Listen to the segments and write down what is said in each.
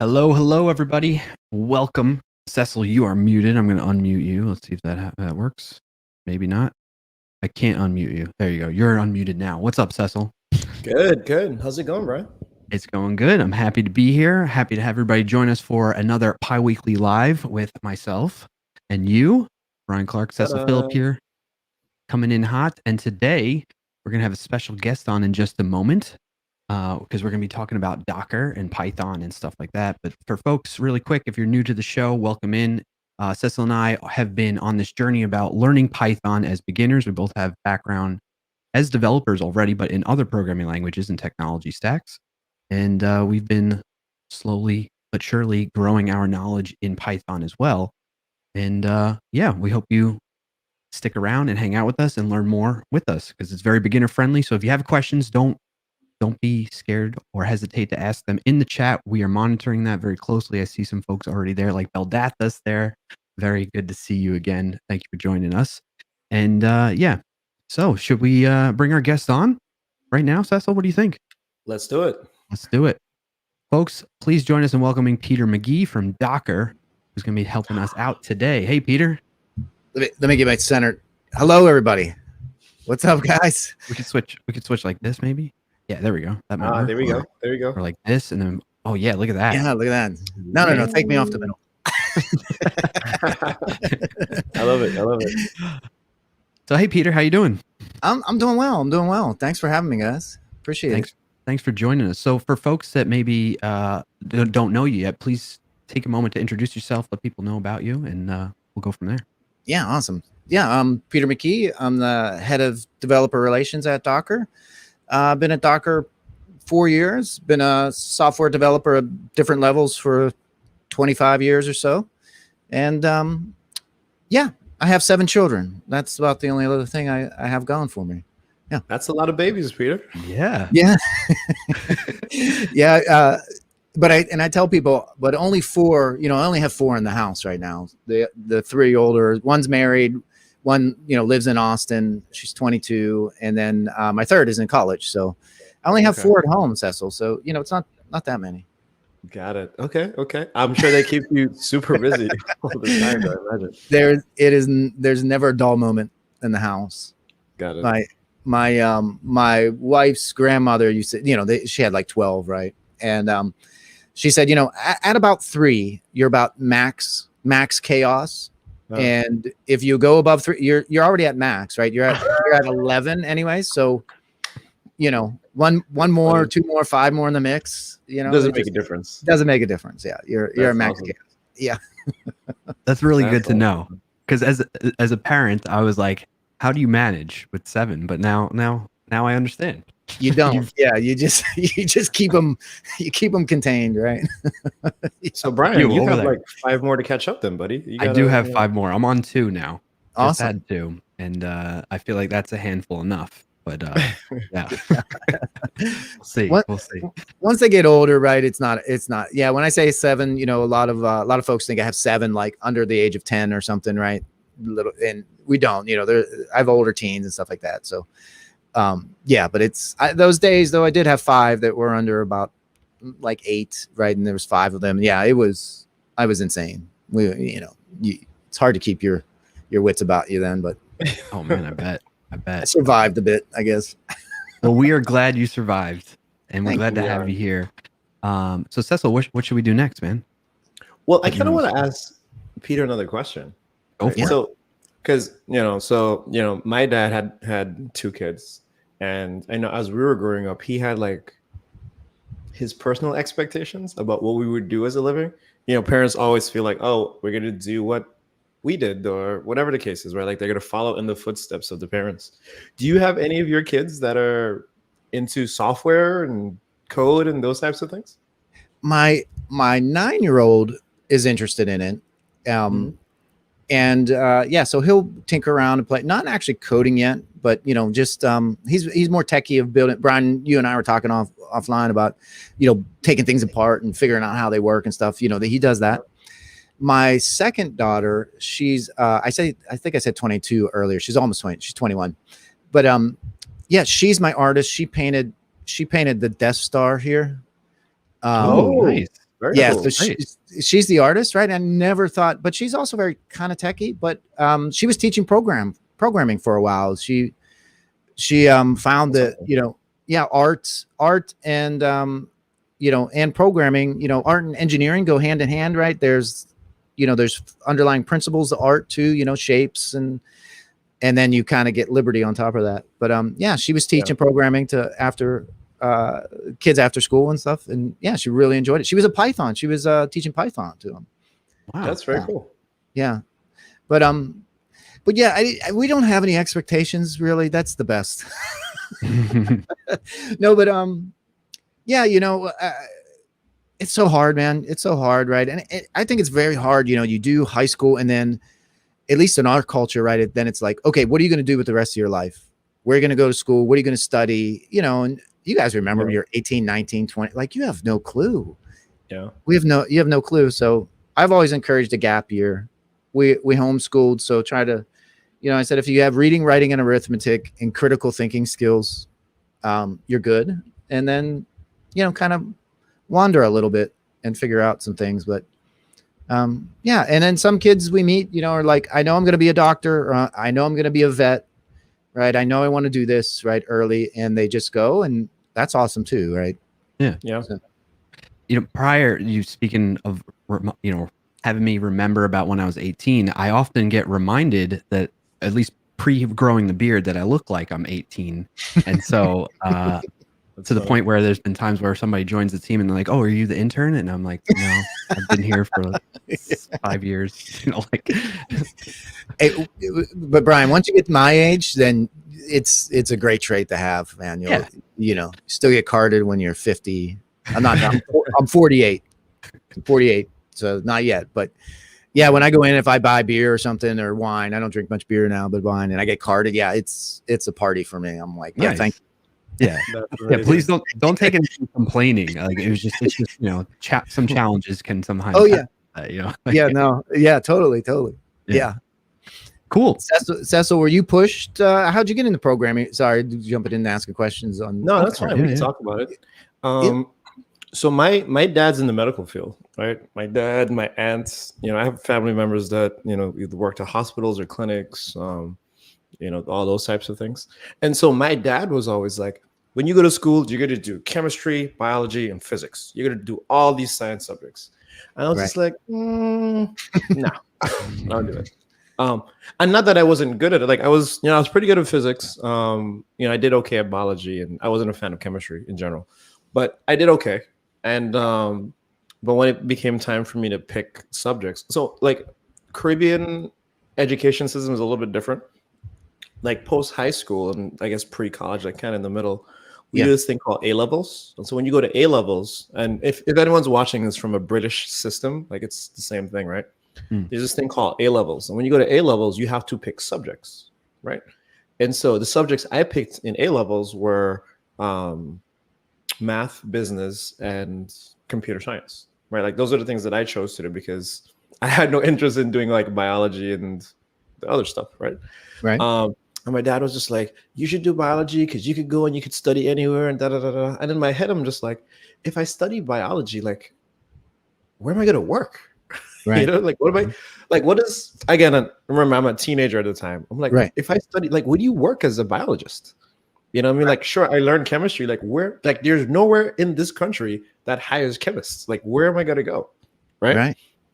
Hello, everybody. Welcome. Cecil, you are muted. I'm going to unmute you. Let's see if that works. Maybe not. I can't unmute you. There you go. You're unmuted now. What's up, Cecil? Good. How's it going, Brian? It's going good. I'm happy to be here. Happy to have everybody join us for another PyWeekly Live with myself and you, Brian Clark, Cecil Phillip here, coming in hot. And today we're going to have a special guest on in just a moment. Because we're going to be talking about Docker and Python and stuff like that. But for folks, really quick, if you're new to the show, welcome in. Cecil and I have been on this journey about learning Python as beginners. We both have background as developers already, but in other programming languages and technology stacks. And we've been slowly but surely growing our knowledge in Python as well. And yeah, we hope you stick around and hang out with us and learn more with us because it's very beginner friendly. So if you have questions, don't be scared or hesitate to ask them in the chat. We are monitoring that very closely. I see some folks already there, like Beldathus there. Very good to see you again. Thank you for joining us. And yeah, so should we bring our guest on right now, Cecil? What do you think? Let's do it. Let's do it. Folks, please join us in welcoming Peter Mckee from Docker, who's going to be helping us out today. Hey, Peter. Let me get my center. Hello, everybody. What's up, guys? We could switch like this, maybe. Yeah, there we go. That might work. There we go. Or like this, and then yeah, look at that. Yeah, look at that. No, take me off the middle. I love it. So hey, Peter, how you doing? I'm doing well. Thanks for having me, guys. Appreciate it. Thanks for joining us. So for folks that maybe don't know you yet, please take a moment to introduce yourself, let people know about you, and we'll go from there. Yeah, awesome. Yeah, I'm Peter Mckee. I'm the head of developer relations at Docker. I've been at Docker 4 years, been a software developer at different levels for 25 years or so. And yeah, I have 7 children. That's about the only other thing I have going for me. Yeah. That's a lot of babies, Peter. Yeah. Yeah. Yeah. But I tell people, but only 4, I only have 4 in the house right now. The 3 older, one's married. One, lives in Austin. She's 22, and then my third is in college. So I only have 4 at home, Cecil. So it's not that many. Got it. Okay. I'm sure they keep you super busy all the time, I imagine. There's never a dull moment in the house. Got it. My wife's grandmother used to, she had like 12, right? And she said, at about 3, you're about max max chaos. Oh. And if you go above 3, you're already at max, right? You're at 11 anyway. So, you know, one more, 2 more, 5 more in the mix, you know, doesn't make a difference. Doesn't make a difference. Yeah. You're at max awesome. chaos. Yeah. That's really good to know. Because as a parent, I was like, how do you manage with 7? But now I understand. You don't. Yeah, you just keep them contained, right? So Brian, you have like 5 more to catch up then, buddy. I do have 5 more. I'm on 2 now. Awesome. Just had 2, and I feel like that's a handful enough. But yeah, we'll see. We'll see. Once they get older, right? It's not. Yeah, when I say 7, you know, a lot of folks think I have 7 like under the age of 10 or something, right? Little, and we don't. You know, I have older teens and stuff like that. So. Yeah, but those days though, I did have 5 that were under about like 8, right? And there was 5 of them. Yeah, I was insane. It's hard to keep your wits about you then, but oh man, I bet I survived a bit, I guess. Well, we are glad you survived, and we're glad to have you here. So Cecil, what should we do next, man? Well, I kind of want to ask Peter another question. Go for it. So, because my dad had 2 kids. And I know as we were growing up, he had like his personal expectations about what we would do as a living. You know, parents always feel like, oh, we're going to do what we did or whatever the case is, right? Like they're going to follow in the footsteps of the parents. Do you have any of your kids that are into software and code and those types of things? My 9-year-old is interested in it. And yeah, so he'll tinker around and play, not actually coding yet, but you know, just he's more techie of building. Brian, you and I were talking offline about, you know, taking things apart and figuring out how they work and stuff. You know, that he does that. My second daughter, she's I think I said 22 earlier. She's almost 20. She's 21. But yeah, she's my artist. She painted the Death Star here. Nice. Very yeah, cool. So she's the artist, right? I never thought, but she's also very kind of techie. But she was teaching programming for a while. She found that, you know, yeah, art and you know, and programming, you know, art and engineering go hand in hand, right? There's underlying principles of art too, you know, shapes and then you kind of get liberty on top of that. But yeah, she was teaching programming to kids after school and stuff, and yeah, she really enjoyed it. She was she was teaching Python to them. Wow, that's very cool. Yeah, but yeah, we don't have any expectations really. That's the best. No, but yeah, you know, it's so hard, man. It's so hard, right? And I think it's very hard. You know, you do high school, and then at least in our culture, right? Then it's like, okay, what are you going to do with the rest of your life? Where are you going to go to school? What are you going to study? You know, and you guys remember you're 18, 19, 20, like you have no clue. Yeah. You have no clue. So I've always encouraged a gap year. We homeschooled. So try to, you know, I said, if you have reading, writing, and arithmetic and critical thinking skills, you're good. And then, you know, kind of wander a little bit and figure out some things. But yeah. And then some kids we meet, you know, are like, I know I'm going to be a doctor, or I know I'm going to be a vet, right? I know I want to do this right early, and they just go, and that's awesome too, right? Yeah. So, you know, prior you speaking of, you know, having me remember about when I was 18, I often get reminded that at least pre-growing the beard that I look like I'm 18. And so to the point where there's been times where somebody joins the team and they're like, oh, are you the intern? And I'm like, no, I've been here for like 5 years. You know, like. Hey, but Brian, once you get to my age, then it's a great trait to have, man. You know, still get carded when you're 50. I'm 48. I'm 48, so not yet. But yeah, when I go in, if I buy beer or something or wine, I don't drink much beer now, but wine, and I get carded, yeah, it's a party for me. I'm like, yeah, nice. thank you. Yeah, yeah. Please don't take it as complaining. Like it's just you know, some challenges can sometimes. Oh yeah, you know. Yeah, no, yeah, totally. Yeah. Cool. Cecil, were you pushed? How'd you get into programming? Sorry, jumping in and asking questions on. No, that's fine. We can talk about it. So my dad's in the medical field, right? My dad, my aunts, you know, I have family members that, you know, either worked at hospitals or clinics, you know, all those types of things. And so my dad was always like, when you go to school, you're going to do chemistry, biology, and physics. You're going to do all these science subjects. And I was just like, no, I'll do it. And not that I wasn't good at it. Like I was pretty good at physics. I did okay at biology, and I wasn't a fan of chemistry in general, but I did okay. And but when it became time for me to pick subjects, so like Caribbean education system is a little bit different. Like post high school and I guess pre college, like kind of in the middle, we do this thing called A levels. And so when you go to A levels, and if anyone's watching this from a British system, like it's the same thing, right? There's this thing called A levels. And when you go to A levels, you have to pick subjects, right? And so the subjects I picked in A levels were math, business, and computer science, right? Like those are the things that I chose to do because I had no interest in doing like biology and the other stuff, right? Right. And my dad was just like, you should do biology because you could go and you could study anywhere and da da da da. And in my head, I'm just like, if I study biology, like, where am I going to work? Right. Like, what am I, like, what is, again, remember, I'm a teenager at the time. I'm like, if I study, like, would you work as a biologist? You know what I mean? Like, sure, I learned chemistry. Like, where, like, there's nowhere in this country that hires chemists. Like, where am I going to go? Right.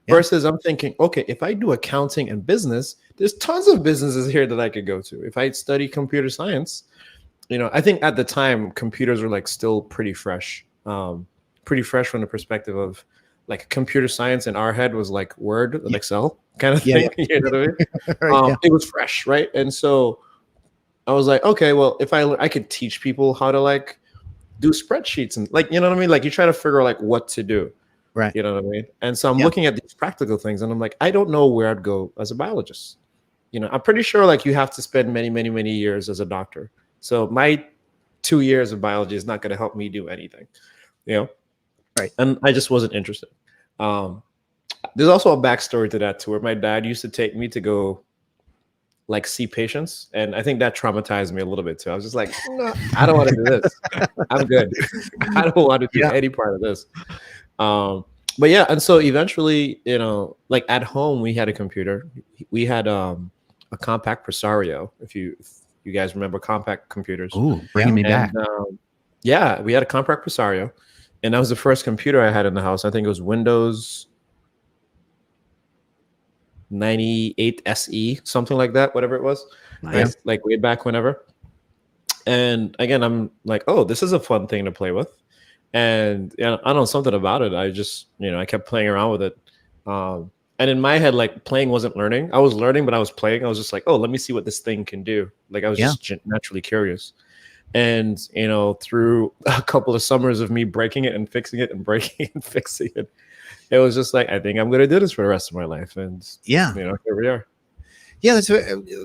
Yeah. Versus I'm thinking, okay, if I do accounting and business, there's tons of businesses here that I could go to. If I study computer science, I think at the time, computers were like still pretty fresh from the perspective of, like computer science in our head was like Word and Excel kind of thing. You know what I mean? It was fresh, right? And so I was like, okay, well, if I could teach people how to like do spreadsheets and like, you know what I mean? Like you try to figure out like what to do, right? You know what I mean? And so I'm looking at these practical things, and I'm like, I don't know where I'd go as a biologist. I'm pretty sure like you have to spend many, many, many years as a doctor. So my 2 years of biology is not going to help me do anything, Right. And I just wasn't interested. There's also a backstory to that too, where my dad used to take me to go like see patients. And I think that traumatized me a little bit too. I was just like, no, I don't want to do this. I'm good. I don't want to do any part of this. But yeah. And so eventually, like at home, we had a computer. We had a compact Presario. If you guys remember compact computers. Ooh, bringing me back. Yeah, we had a compact Presario. And that was the first computer I had in the house. I think it was Windows 98 SE, something like that, whatever it was. Nice. Like way back whenever. And again, I'm like, oh, this is a fun thing to play with. And I don't know, something about it. I just, I kept playing around with it. And in my head, like playing wasn't learning. I was learning, but I was playing. I was just like, oh, let me see what this thing can do. Like I was just naturally curious. And, through a couple of summers of me breaking it and fixing it and breaking it and fixing it, it was just like, I think I'm going to do this for the rest of my life. And, here we are. Yeah, that's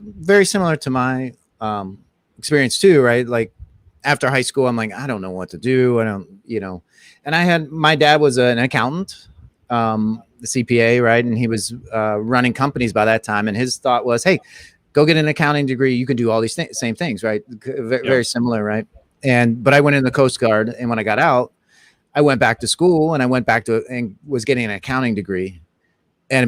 very similar to my experience too, right? Like after high school, I'm like, I don't know what to do. I don't, and my dad was an accountant, the CPA, right? And he was running companies by that time. And his thought was, hey, go get an accounting degree. You can do all these same things, right? Very similar, right? But I went in the Coast Guard, and when I got out, I went back to school, and I went back and was getting an accounting degree. And I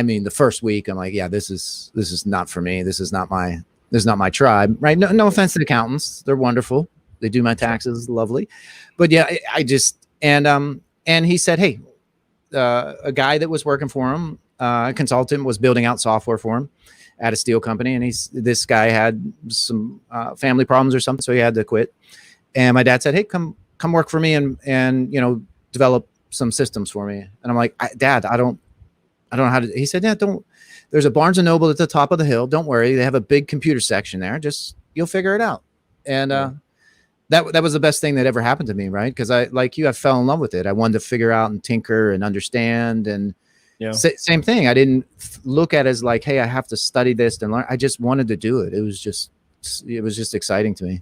mean, the first week, I'm like, yeah, this is not for me. This is not my tribe, right? No offense to accountants, they're wonderful. They do my taxes, lovely. But yeah, I just and he said, hey, a guy that was working for him, a consultant, was building out software for him at a steel company, and this guy had some family problems or something, so he had to quit. And my dad said, hey, come work for me and develop some systems for me. And I'm like, Dad, I don't know how to. He said, yeah, don't. There's a Barnes and Noble at the top of the hill. Don't worry, they have a big computer section there. Just you'll figure it out. And that was the best thing that ever happened to me, right? Because I fell in love with it. I wanted to figure out and tinker and understand and. Same thing. I didn't look at it as like, hey, I have to study this and learn. I just wanted to do it. It was just exciting to me.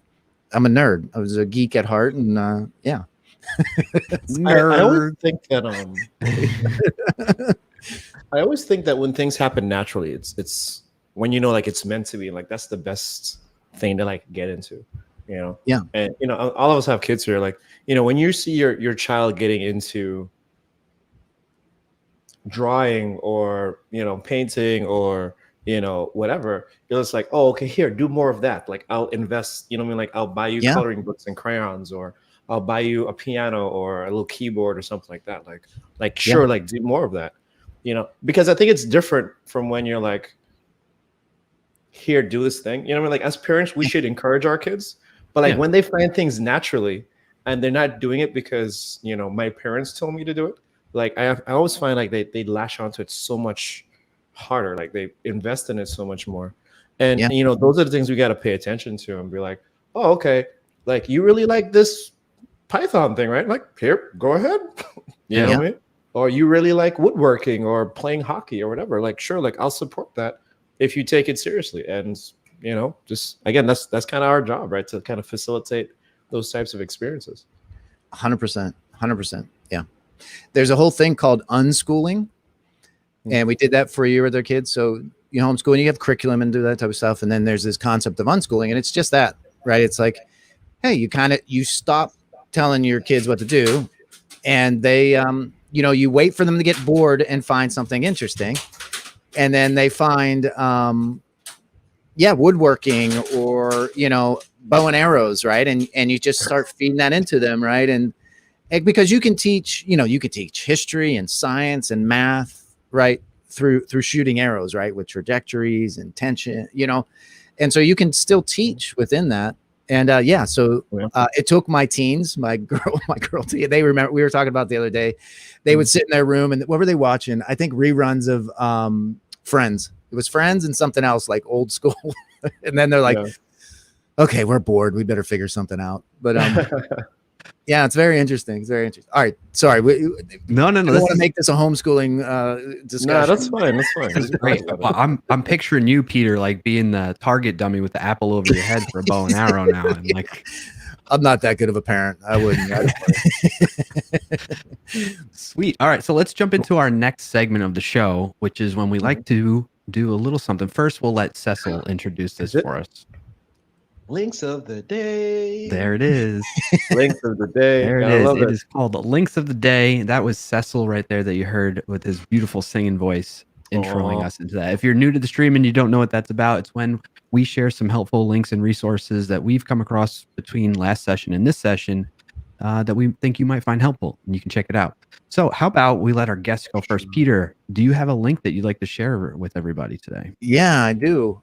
I'm a nerd. I was a geek at heart, and nerd. I always think that I always think that when things happen naturally, it's when like it's meant to be. Like that's the best thing to like get into. Yeah. And all of us have kids here. Like when you see your child getting into drawing or painting or whatever, you're just like, oh, okay, here, do more of that. Like I'll invest, like I'll buy you coloring books and crayons, or I'll buy you a piano or a little keyboard or something like that. Like sure, like do more of that, you know, because I think it's different from when you're like, here, do this thing. You know what I mean? Like as parents, we should encourage our kids, but like when they find things naturally and they're not doing it because, you know, my parents told me to do it, like I always find like they lash onto it so much harder. Like they invest in it so much more. And you know, those are the things we got to pay attention to and be like, oh, okay, like you really like this Python thing, right? Like here, go ahead. You know what I mean? Or you really like woodworking or playing hockey or whatever. Like sure, like I'll support that if you take it seriously. And you know, just again, that's kind of our job, right? To kind of facilitate those types of experiences. 100%. Yeah. There's a whole thing called unschooling. And we did that for a year with our kids. So you homeschool and you have curriculum and do that type of stuff. And then there's this concept of unschooling, and it's just that, right? It's like, hey, you stop telling your kids what to do, and they, you know, you wait for them to get bored and find something interesting. And then they find, woodworking or, you know, bow and arrows, right? And you just start feeding that into them, right? And because you can teach, you know, you could teach history and science and math, right, through shooting arrows, right, with trajectories and tension, you know, and so you can still teach within that. And it took my teens, my girl, they remember, we were talking about the other day, they would sit in their room and what were they watching? I think reruns of Friends. It was Friends and something else, like old school. And then they're like, okay, we're bored, we better figure something out. But yeah, it's very interesting. It's very interesting. All right, sorry. No. I don't want to make this a homeschooling discussion. No, that's fine. That's fine. That's great. Well, I'm picturing you, Peter, like being the target dummy with the apple over your head for a bow and arrow now. And like, I'm not that good of a parent. I wouldn't. Sweet. All right, so let's jump into our next segment of the show, which is when we like to do a little something. First, we'll let Cecil introduce this for us. Links of the day. There it is. Links of the day. There it is. It is called the Links of the Day. That was Cecil right there that you heard with his beautiful singing voice introing us into that. If you're new to the stream and you don't know what that's about, it's when we share some helpful links and resources that we've come across between last session and this session that we think you might find helpful, and you can check it out. So how about we let our guests go first? Peter, do you have a link that you'd like to share with everybody today? Yeah, I do.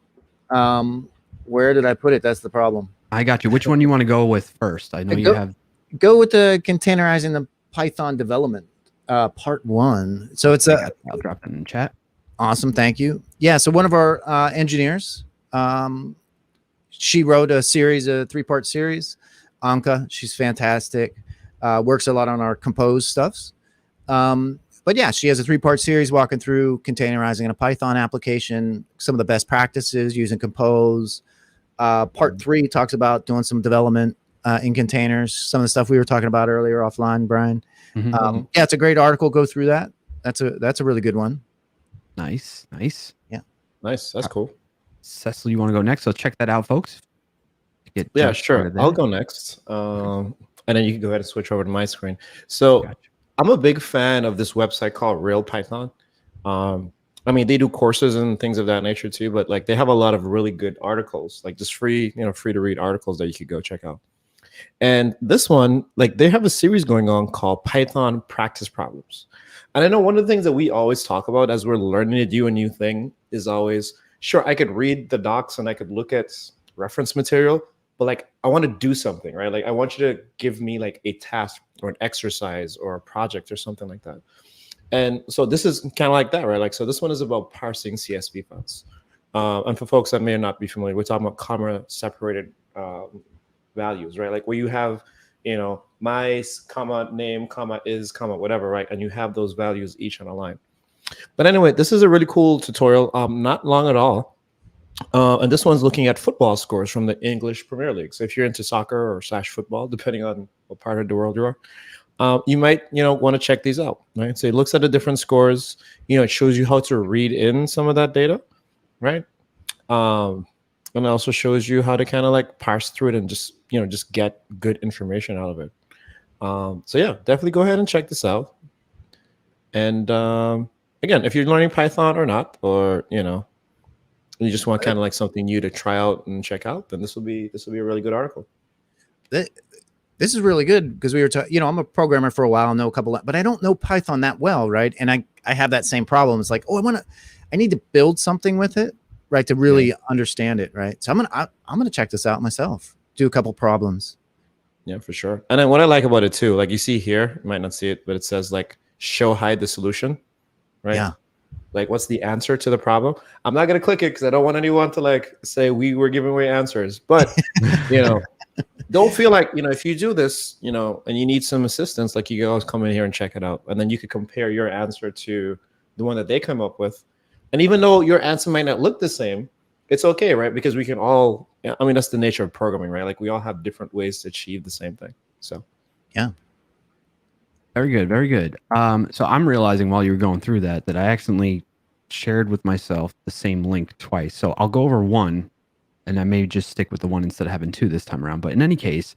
Where did I put it? That's the problem. I got you. Which one do you want to go with first? I know you have. Go with the containerizing the Python development, part 1. So it's I'll drop it in chat. Awesome, thank you. Yeah, so one of our engineers, she wrote a series, a 3-part series. Anka, she's fantastic. Works a lot on our compose stuffs. But yeah, she has a 3-part series walking through containerizing in a Python application, some of the best practices using compose. Part 3 talks about doing some development in containers, some of the stuff we were talking about earlier offline, Brian. Yeah, it's a great article. Go through that. That's a really good one. Nice. Yeah. Nice. That's cool. Cecil, you want to go next? So check that out, folks. Yeah, sure. I'll go next. And then you can go ahead and switch over to my screen. So I'm a big fan of this website called Real Python. I mean, they do courses and things of that nature too, but like they have a lot of really good articles, like just free to read articles that you could go check out. And this one, like they have a series going on called Python Practice Problems. And I know one of the things that we always talk about as we're learning to do a new thing is always, sure, I could read the docs and I could look at reference material, but like I want to do something, right? Like I want you to give me like a task or an exercise or a project or something like that. And so this is kind of like that, right? Like, so this one is about parsing CSV files. And for folks that may not be familiar, we're talking about comma separated values, right? Like where you have, my comma name, comma is, comma whatever, right? And you have those values each on a line. But anyway, this is a really cool tutorial, not long at all. And this one's looking at football scores from the English Premier League. So if you're into soccer or / football, depending on what part of the world you are, you might, want to check these out, right? So it looks at the different scores, it shows you how to read in some of that data, right? And it also shows you how to kind of like parse through it and just get good information out of it. So yeah, definitely go ahead and check this out. And again, if you're learning Python or not, or, you just want kind of like something new to try out and check out, then this will be a really good article. This is really good because we were, I'm a programmer for a while, know a couple, but I don't know Python that well, right? And I have that same problem. It's like, I need to build something with it, right, to really understand it, right? So I'm gonna check this out myself. Do a couple problems. Yeah, for sure. And then what I like about it too, like you see here, you might not see it, but it says like show hide the solution, right? Yeah. Like what's the answer to the problem? I'm not gonna click it because I don't want anyone to like say we were giving away answers. But don't feel like, if you do this, and you need some assistance, like you can always come in here and check it out. And then you could compare your answer to the one that they come up with. And even though your answer might not look the same, it's okay, right? Because we can all, that's the nature of programming, right? Like we all have different ways to achieve the same thing. So, yeah. Very good. Very good. So I'm realizing while you were going through that I accidentally shared with myself the same link twice. So I'll go over one, and I may just stick with the one instead of having two this time around. But in any case,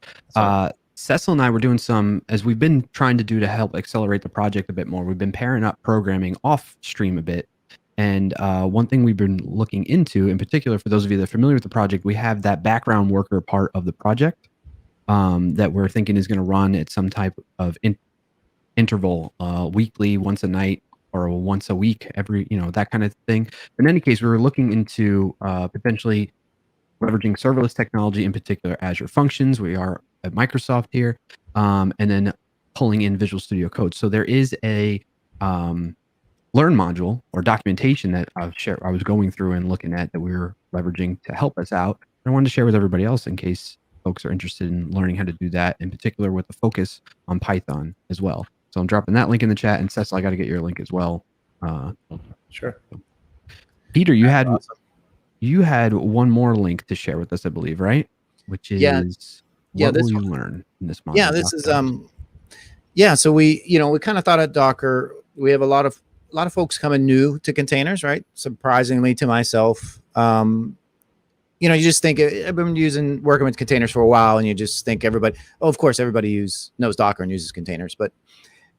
Cecil and I were doing some, as we've been trying to do to help accelerate the project a bit more, we've been pairing up programming off stream a bit. And one thing we've been looking into, in particular, for those of you that are familiar with the project, we have that background worker part of the project that we're thinking is going to run at some type of interval, weekly, once a night, or once a week, every, that kind of thing. In any case, we were looking into potentially leveraging serverless technology, in particular Azure Functions. We are at Microsoft here, and then pulling in Visual Studio Code. So there is a Learn module or documentation that I was going through and looking at that we were leveraging to help us out. I wanted to share with everybody else in case folks are interested in learning how to do that, in particular with the focus on Python as well. So I'm dropping that link in the chat, and Cecil, I got to get your link as well. Sure. Peter, you had one more link to share with us, I believe, right? Which is what will you learn in this module? Yeah, this is so we kind of thought at Docker, we have a lot of folks coming new to containers, right? Surprisingly to myself. You just think, I've been working with containers for a while, and you just think of course everybody knows Docker and uses containers, but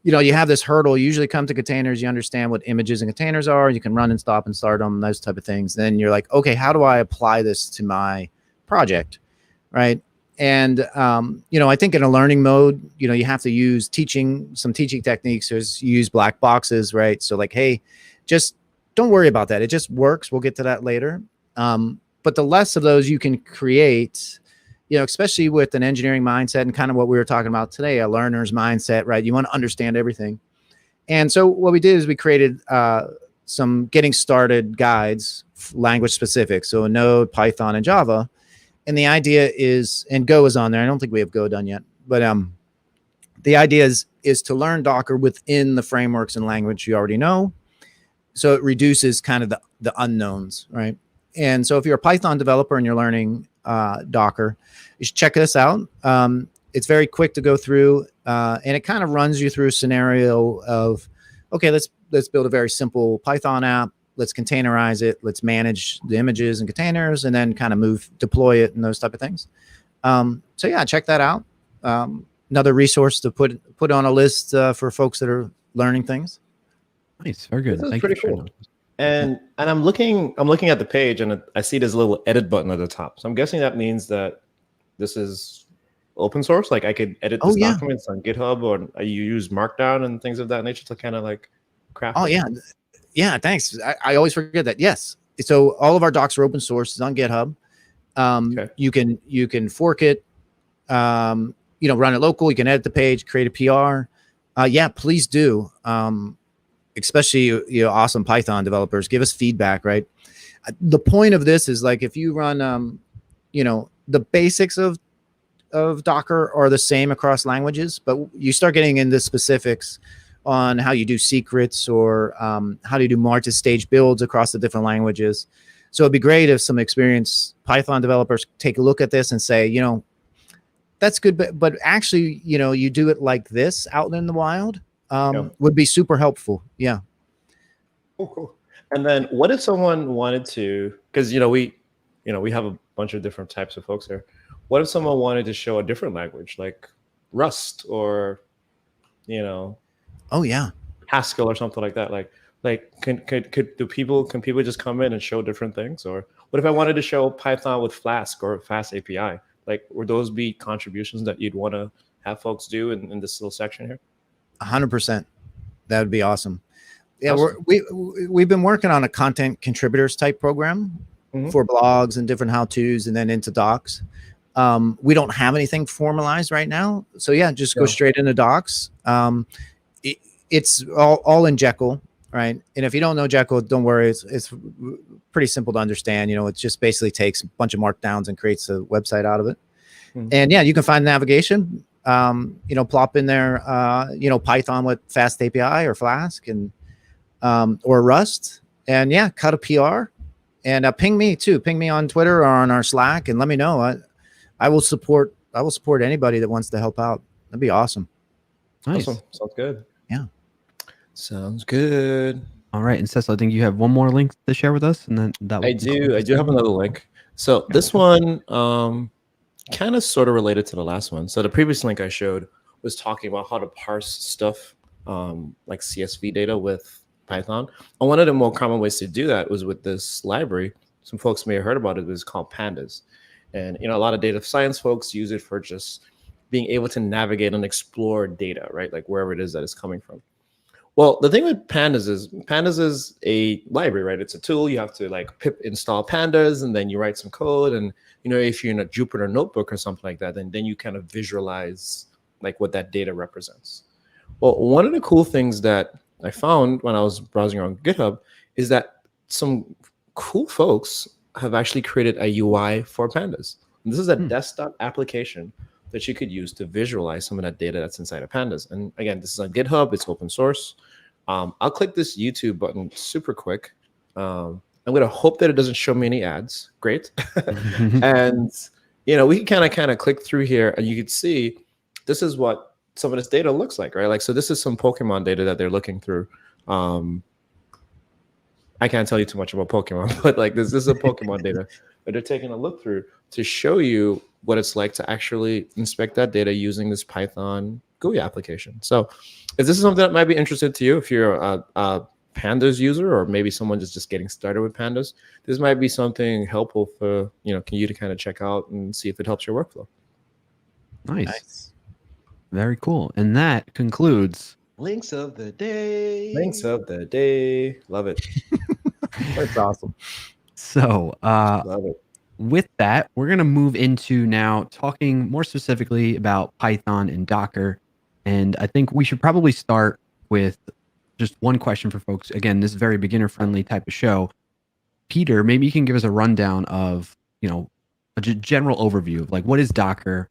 you have this hurdle. You usually come to containers, you understand what images and containers are, you can run and stop and start them, those type of things. Then you're like, okay, how do I apply this to my project, right? And I think in a learning mode, you have to use some teaching techniques. You use black boxes, right? So like, hey, just don't worry about that. It just works. We'll get to that later. But the less of those you can create, especially with an engineering mindset and kind of what we were talking about today, a learner's mindset, right? You want to understand everything. And so what we did is we created some getting started guides, language specific. So Node, Python, and Java. And the idea is, and Go is on there. I don't think we have Go done yet, but the idea is to learn Docker within the frameworks and language you already know. So it reduces kind of the unknowns, right? And so if you're a Python developer and you're learning Docker, you should check this out. It's very quick to go through, and it kind of runs you through a scenario of, okay, let's build a very simple Python app. Let's containerize it. Let's manage the images and containers, and then kind of deploy it and those type of things. So yeah, check that out. Another resource to put on a list for folks that are learning things. Nice, very good. This is pretty cool. And I'm looking at the page, and I see there's a little edit button at the top. So I'm guessing that means that this is open source. Like I could edit this documents on GitHub, or you use Markdown and things of that nature to kind of like craft. Oh yeah. Yeah, thanks. I always forget that. Yes. So all of our docs are open source. It's on GitHub. Okay. You can fork it, run it local. You can edit the page, create a PR. Yeah, please do. Especially, awesome Python developers, give us feedback, right? The point of this is like, if you run, the basics of Docker are the same across languages, but you start getting into specifics on how you do secrets or how do you do multi-stage builds across the different languages. So it'd be great if some experienced Python developers take a look at this and say, that's good, but actually, you do it like this out in the wild would be super helpful. Yeah. Oh, cool. And then what if someone wanted to, because, we have a bunch of different types of folks here. What if someone wanted to show a different language, like Rust or, oh yeah, Haskell or something like that? Like can people just come in and show different things? Or what if I wanted to show Python with Flask or Fast API? Like, would those be contributions that you'd want to have folks do in this little section here? 100%. That would be awesome. Yeah, Awesome. we've been working on a content contributors type program for blogs and different how-tos, and then into docs. We don't have anything formalized right now, so yeah, just go straight into docs. It's all in Jekyll, right? And if you don't know Jekyll, don't worry, it's pretty simple to understand. You know, it just basically takes a bunch of markdowns and creates a website out of it. And yeah, you can find navigation. You know, plop in there, you know, Python with Fast API or Flask, and or Rust, and yeah, cut a PR, and ping me too. Ping me on Twitter or on our Slack, and let me know. I will support anybody that wants to help out. That'd be awesome. Nice. Awesome. Sounds good. Yeah. Sounds good. All right, and Cecil, I think you have one more link to share with us, and then that. I do have another link. So this one, kind of sort of related to the last one. So the previous link I showed was talking about how to parse stuff, like CSV data with Python. And one of the more common ways to do that was with this library. Some folks may have heard about it. It's called Pandas. And, you know, a lot of data science folks use it for just being able to navigate and explore data, right? Like wherever it is that it's coming from. Well, the thing with Pandas is a library, right? It's a tool. You have to like pip install Pandas, and then you write some code. And, you know, if you're in a Jupyter notebook or something like that, then you kind of visualize like what that data represents. Well, one of the cool things that I found when I was browsing on GitHub is that some cool folks have actually created a UI for Pandas. And this is a desktop application that you could use to visualize some of that data that's inside of Pandas. And again, this is on GitHub. It's open source. I'll click this YouTube button super quick. I'm going to hope that it doesn't show me any ads. Great. And, you know, we can kind of click through here, and you can see this is what some of this data looks like, right? Like, so this is some Pokemon data that they're looking through. I can't tell you too much about Pokemon, but like this is a Pokemon data that they're taking a look through to show you what it's like to actually inspect that data using this Python GUI application. So if this is something that might be interesting to you, if you're a Pandas user, or maybe someone just getting started with Pandas, this might be something helpful for, you know, you to kind of check out and see if it helps your workflow. Nice. Very cool. And that concludes Links of the day. Links of the day. Love it. That's awesome. So Love it. With that, we're going to move into now talking more specifically about Python and Docker. And I think we should probably start with just one question for folks. Again, this is a very beginner-friendly type of show. Peter, maybe you can give us a rundown of, you know, a general overview of like, what is Docker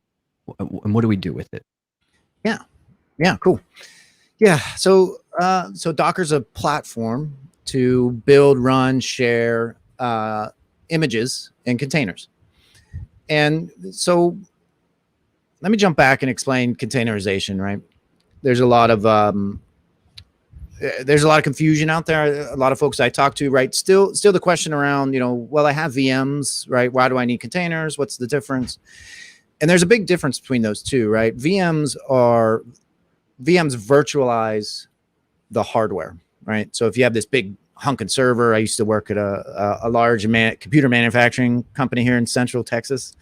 and what do we do with it? Yeah, cool. Yeah, so Docker's a platform to build, run, share images and containers. And so let me jump back and explain containerization, right? There's a lot of confusion out there. A lot of folks I talk to, right? Still the question around, you know, well, I have VMs, right? Why do I need containers? What's the difference? And there's a big difference between those two, right? VMs virtualize the hardware, right? So if you have this big hunkin' server, I used to work at a large computer manufacturing company here in Central Texas,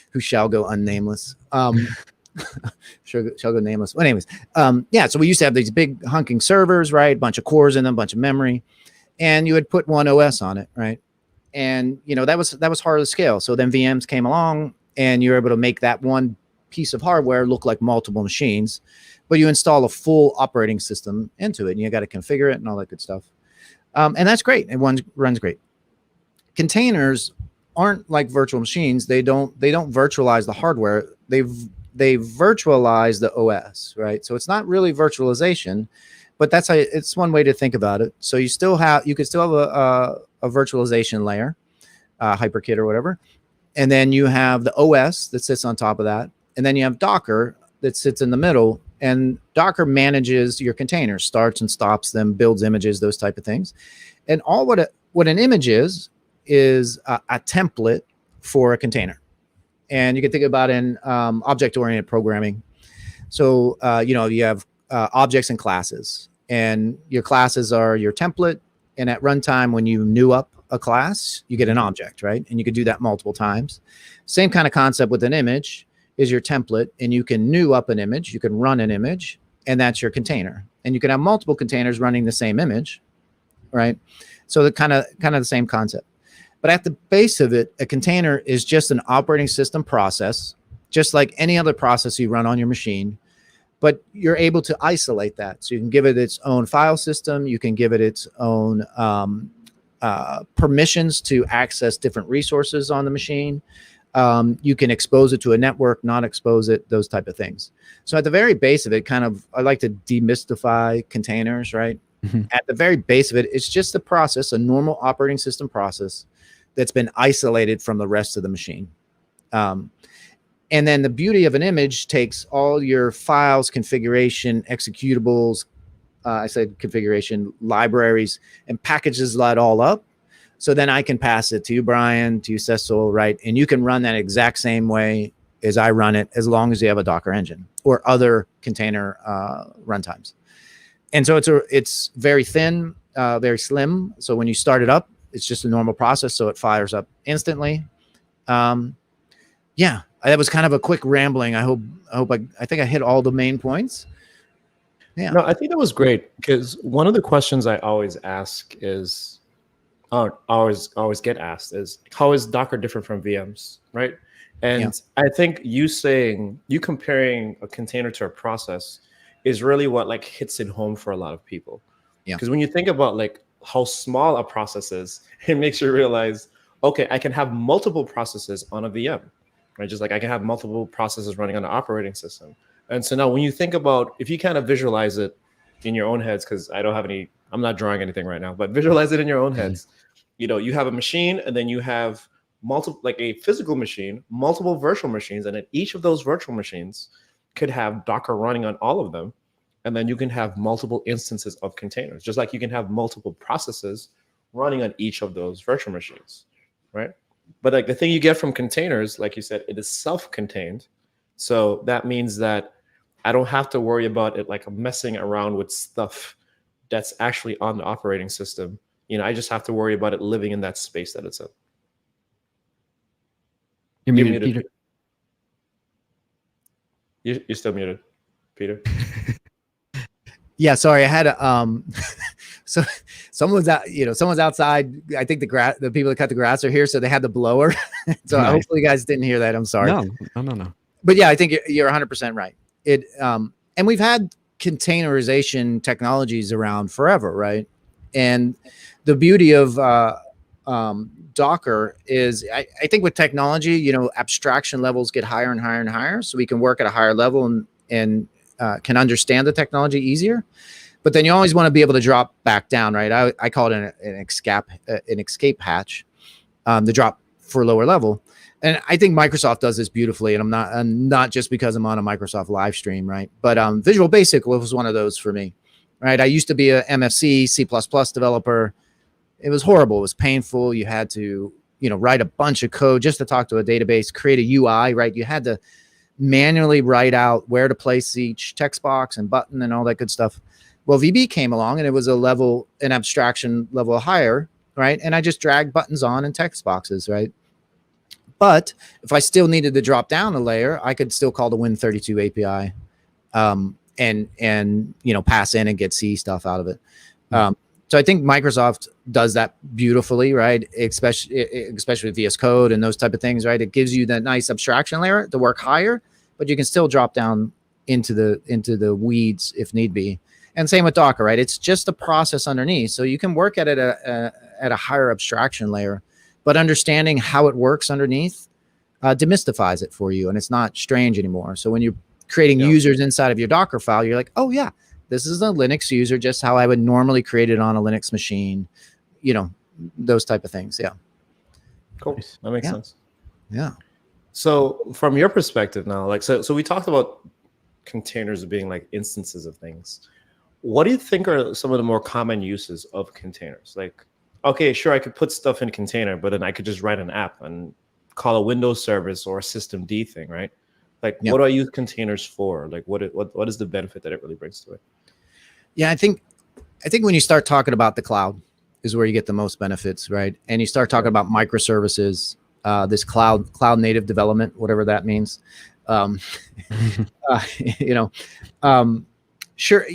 who shall go unnameless. Shall go nameless. Well, anyways, yeah. So we used to have these big hunking servers, right? Bunch of cores in them, bunch of memory, and you would put one OS on it, right? And you know that was hard to scale. So then VMs came along, and you're able to make that one piece of hardware look like multiple machines, but you install a full operating system into it, and you got to configure it and all that good stuff. And that's great. It runs great. Containers aren't like virtual machines. They don't virtualize the hardware. They virtualize the OS, right? So it's not really virtualization, but it's one way to think about it. So you could still have a virtualization layer, HyperKit or whatever, and then you have the OS that sits on top of that, and then you have Docker that sits in the middle. And Docker manages your containers, starts and stops them, builds images, those type of things. And all what an image is a template for a container. And you can think about in object-oriented programming. So, you know, you have objects and classes. And your classes are your template. And at runtime, when you new up a class, you get an object, right? And you could do that multiple times. Same kind of concept with an image. is your template, and you can new up an image, you can run an image, and that's your container. And you can have multiple containers running the same image, right? So the kind of the same concept. But at the base of it, a container is just an operating system process, just like any other process you run on your machine, but you're able to isolate that. So you can give it its own file system. You can give it its own permissions to access different resources on the machine. You can expose it to a network, not expose it, those type of things. So at the very base of it, I like to demystify containers, right? Mm-hmm. At the very base of it, it's just a process, a normal operating system process that's been isolated from the rest of the machine. And then the beauty of an image takes all your files, configuration, executables, I said configuration, libraries, and packages that all up. So then I can pass it to you, Brian, to you, Cecil, right? And you can run that exact same way as I run it, as long as you have a Docker engine or other container runtimes. And so it's very thin, very slim. So when you start it up, it's just a normal process. So it fires up instantly. Yeah, that was kind of a quick rambling. I think I hit all the main points. Yeah. No, I think that was great, because one of the questions I always ask is, always get asked is, how is Docker different from VMs, right? And I think you comparing a container to a process is really what like hits it home for a lot of people. Yeah. Because when you think about like how small a process is, it makes you realize, okay, I can have multiple processes on a VM, right? Just like I can have multiple processes running on an operating system. And so now when you think about, if you kind of visualize it in your own heads, because I'm not drawing anything right now, but visualize it in your own heads. You know, you have a machine, and then you have like a physical machine, multiple virtual machines, and then each of those virtual machines could have Docker running on all of them. And then you can have multiple instances of containers, just like you can have multiple processes running on each of those virtual machines, right? But like the thing you get from containers, like you said, it is self-contained. So that means that I don't have to worry about it like messing around with stuff that's actually on the operating system. You know, I just have to worry about it living in that space that it's in. You're muted, Peter. You're still muted, Peter. Yeah, sorry. I had a so someone's outside. I think the people that cut the grass are here, so they had the blower. So nice. Hopefully you guys didn't hear that. I'm sorry. No. But yeah, I think you're 100% right. And we've had containerization technologies around forever, right? And the beauty of Docker is, I think with technology, you know, abstraction levels get higher and higher and higher, so we can work at a higher level and can understand the technology easier. But then you always want to be able to drop back down, right? I call it an escape hatch, the drop for lower level. And I think Microsoft does this beautifully. And I'm not just because I'm on a Microsoft live stream, right? But Visual Basic was one of those for me, right? I used to be a MFC, C++ developer. It was horrible. It was painful. You had to, write a bunch of code just to talk to a database, create a UI, right? You had to manually write out where to place each text box and button and all that good stuff. Well, VB came along and it was an abstraction level higher, right? And I just dragged buttons on and text boxes, right? But if I still needed to drop down a layer, I could still call the Win32 API and pass in and get C stuff out of it. So I think Microsoft does that beautifully, right? Especially with VS Code and those type of things, right? It gives you that nice abstraction layer to work higher, but you can still drop down into the weeds if need be. And same with Docker, right? It's just a process underneath, so you can work at it at a higher abstraction layer, but understanding how it works underneath demystifies it for you, and it's not strange anymore. So when you're creating users inside of your Docker file, you're like, oh yeah, this is a Linux user, just how I would normally create it on a Linux machine, those type of things. Yeah. Cool. That makes sense. Yeah. So from your perspective now, like, so we talked about containers being like instances of things. What do you think are some of the more common uses of containers? Like, okay, sure, I could put stuff in a container, but then I could just write an app and call a Windows service or a systemd thing, right? Like, what do I use containers for? Like, what is the benefit that it really brings to it? Yeah, I think when you start talking about the cloud is where you get the most benefits, right? And you start talking about microservices, this cloud native development, whatever that means. Um, you know, sure.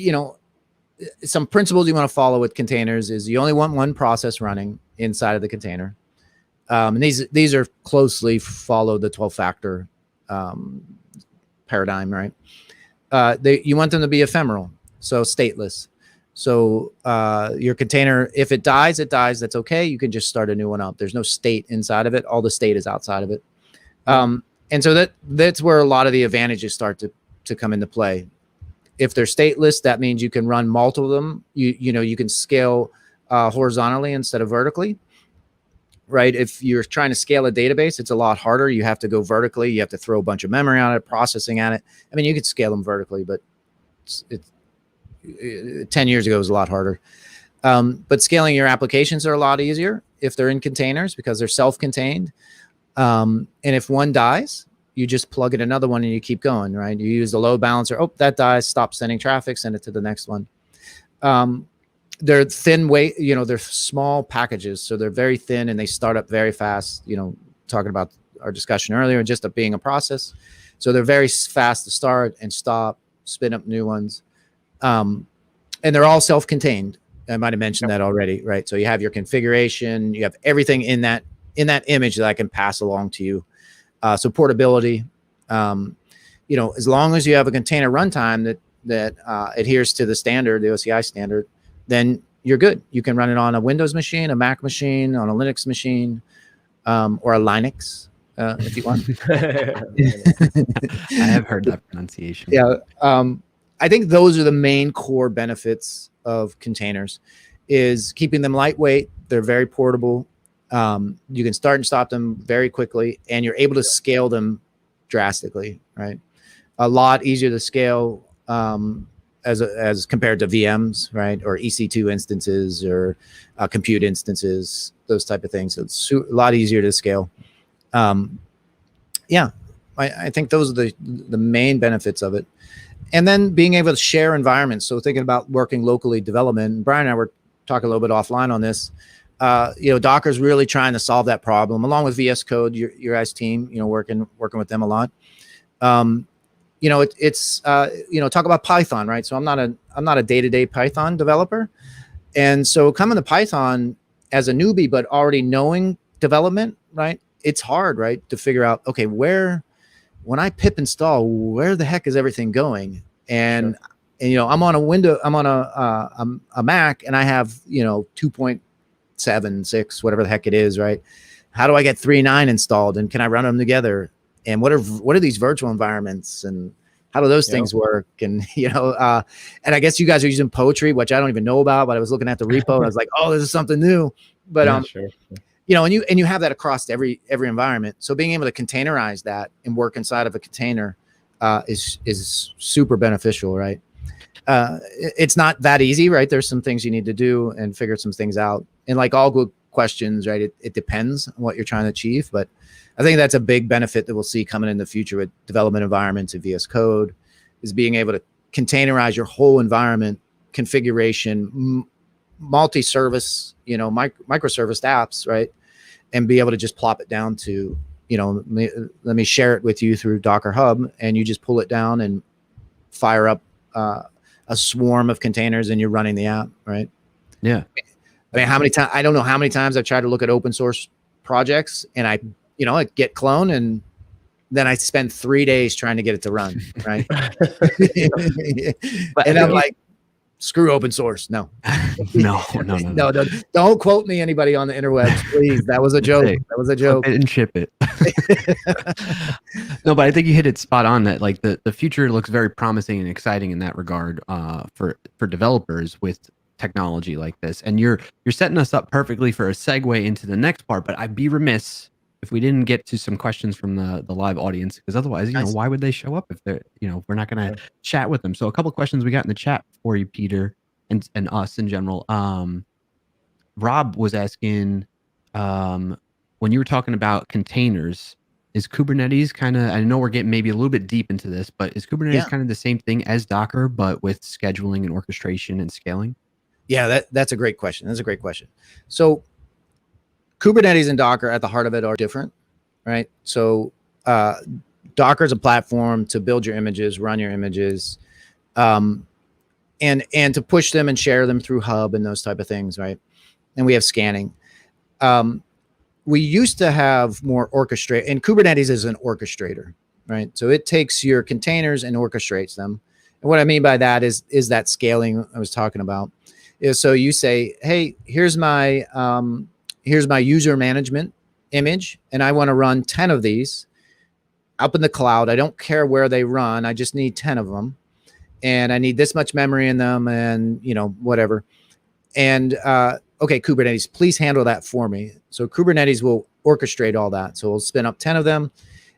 Some principles you want to follow with containers is you only want one process running inside of the container. And these are closely follow the 12-factor paradigm, right? You want them to be ephemeral, so stateless. So your container, if it dies, it dies. That's okay. You can just start a new one up. There's no state inside of it. All the state is outside of it. And so that's where a lot of the advantages start to come into play. If they're stateless, that means you can run multiple of them. You can scale horizontally instead of vertically, right? If you're trying to scale a database, it's a lot harder. You have to go vertically. You have to throw a bunch of memory on it, processing at it. I mean, you could scale them vertically, but it's 10 years ago, it was a lot harder. But scaling your applications are a lot easier if they're in containers because they're self-contained. And if one dies, you just plug in another one and you keep going, right? You use the load balancer. Oh, that dies. Stop sending traffic. Send it to the next one. They're thin weight, they're small packages. So they're very thin and they start up very fast, talking about our discussion earlier, just being a process. So they're very fast to start and stop, spin up new ones. And they're all self-contained. I might've mentioned that already, right? So you have your configuration, you have everything in that image that I can pass along to you. So portability, as long as you have a container runtime that adheres to the standard, the OCI standard, then you're good. You can run it on a Windows machine, a Mac machine, on a Linux machine, or a Linux, if you want. I have heard that pronunciation. Yeah. I think those are the main core benefits of containers, is keeping them lightweight. They're very portable. You can start and stop them very quickly, and you're able to scale them drastically, right? A lot easier to scale as compared to VMs, right? Or EC2 instances or compute instances, those type of things. So it's a lot easier to scale. Yeah, I think those are the main benefits of it. And then being able to share environments. So thinking about working locally development, Brian and I were talking a little bit offline on this. Docker's really trying to solve that problem along with VS Code, your guys' team, working with them a lot. Talk about Python, right? So I'm not a day-to-day Python developer. And so coming to Python as a newbie, but already knowing development, right? It's hard, right? To figure out, okay, when I pip install, where the heck is everything going? And, sure. I'm on a Mac and I have, 2.76, whatever the heck it is, right? How do I get 3.9 installed, and can I run them together? And what are these virtual environments, and how do those things work? And, and I guess you guys are using Poetry, which I don't even know about, but I was looking at the repo and I was like, oh, this is something new. But, sure. And you have that across every environment. So being able to containerize that and work inside of a container is super beneficial, right? It's not that easy, right? There's some things you need to do and figure some things out. And like all good questions, right? It depends on what you're trying to achieve. But I think that's a big benefit that we'll see coming in the future with development environments and VS Code, is being able to containerize your whole environment, configuration, multi-service, microservice apps, right? And be able to just plop it down to, let me share it with you through Docker Hub, and you just pull it down and fire up a swarm of containers and you're running the app, right? Yeah. I mean, I don't know how many times I've tried to look at open source projects and I get clone, and then I spend 3 days trying to get it to run, right? And I'm like, screw open source. No. No. Don't quote me, anybody on the interwebs, please. That was a joke. That was a joke. I didn't ship it. No, but I think you hit it spot on, that like the future looks very promising and exciting in that regard for developers with technology like this. And you're setting us up perfectly for a segue into the next part, but I'd be remiss if we didn't get to some questions from the live audience, because otherwise, why would they show up if they're, we're not going to chat with them. So a couple of questions we got in the chat for you, Peter, and us in general. Rob was asking, when you were talking about containers, is Kubernetes kind of, I know we're getting maybe a little bit deep into this, but is Kubernetes kind of the same thing as Docker, but with scheduling and orchestration and scaling? Yeah, that's a great question. That's a great question. So Kubernetes and Docker at the heart of it are different, right? So Docker is a platform to build your images, run your images, and to push them and share them through Hub and those type of things, right? And we have scanning. We used to have more orchestrate, and Kubernetes is an orchestrator, right? So it takes your containers and orchestrates them. And what I mean by that is that scaling I was talking about. Is so you say, hey, here's my user management image, and I want to run 10 of these up in the cloud. I don't care where they run. I just need 10 of them, and I need this much memory in them, and whatever. And okay, Kubernetes, please handle that for me. So Kubernetes will orchestrate all that. So we'll spin up 10 of them.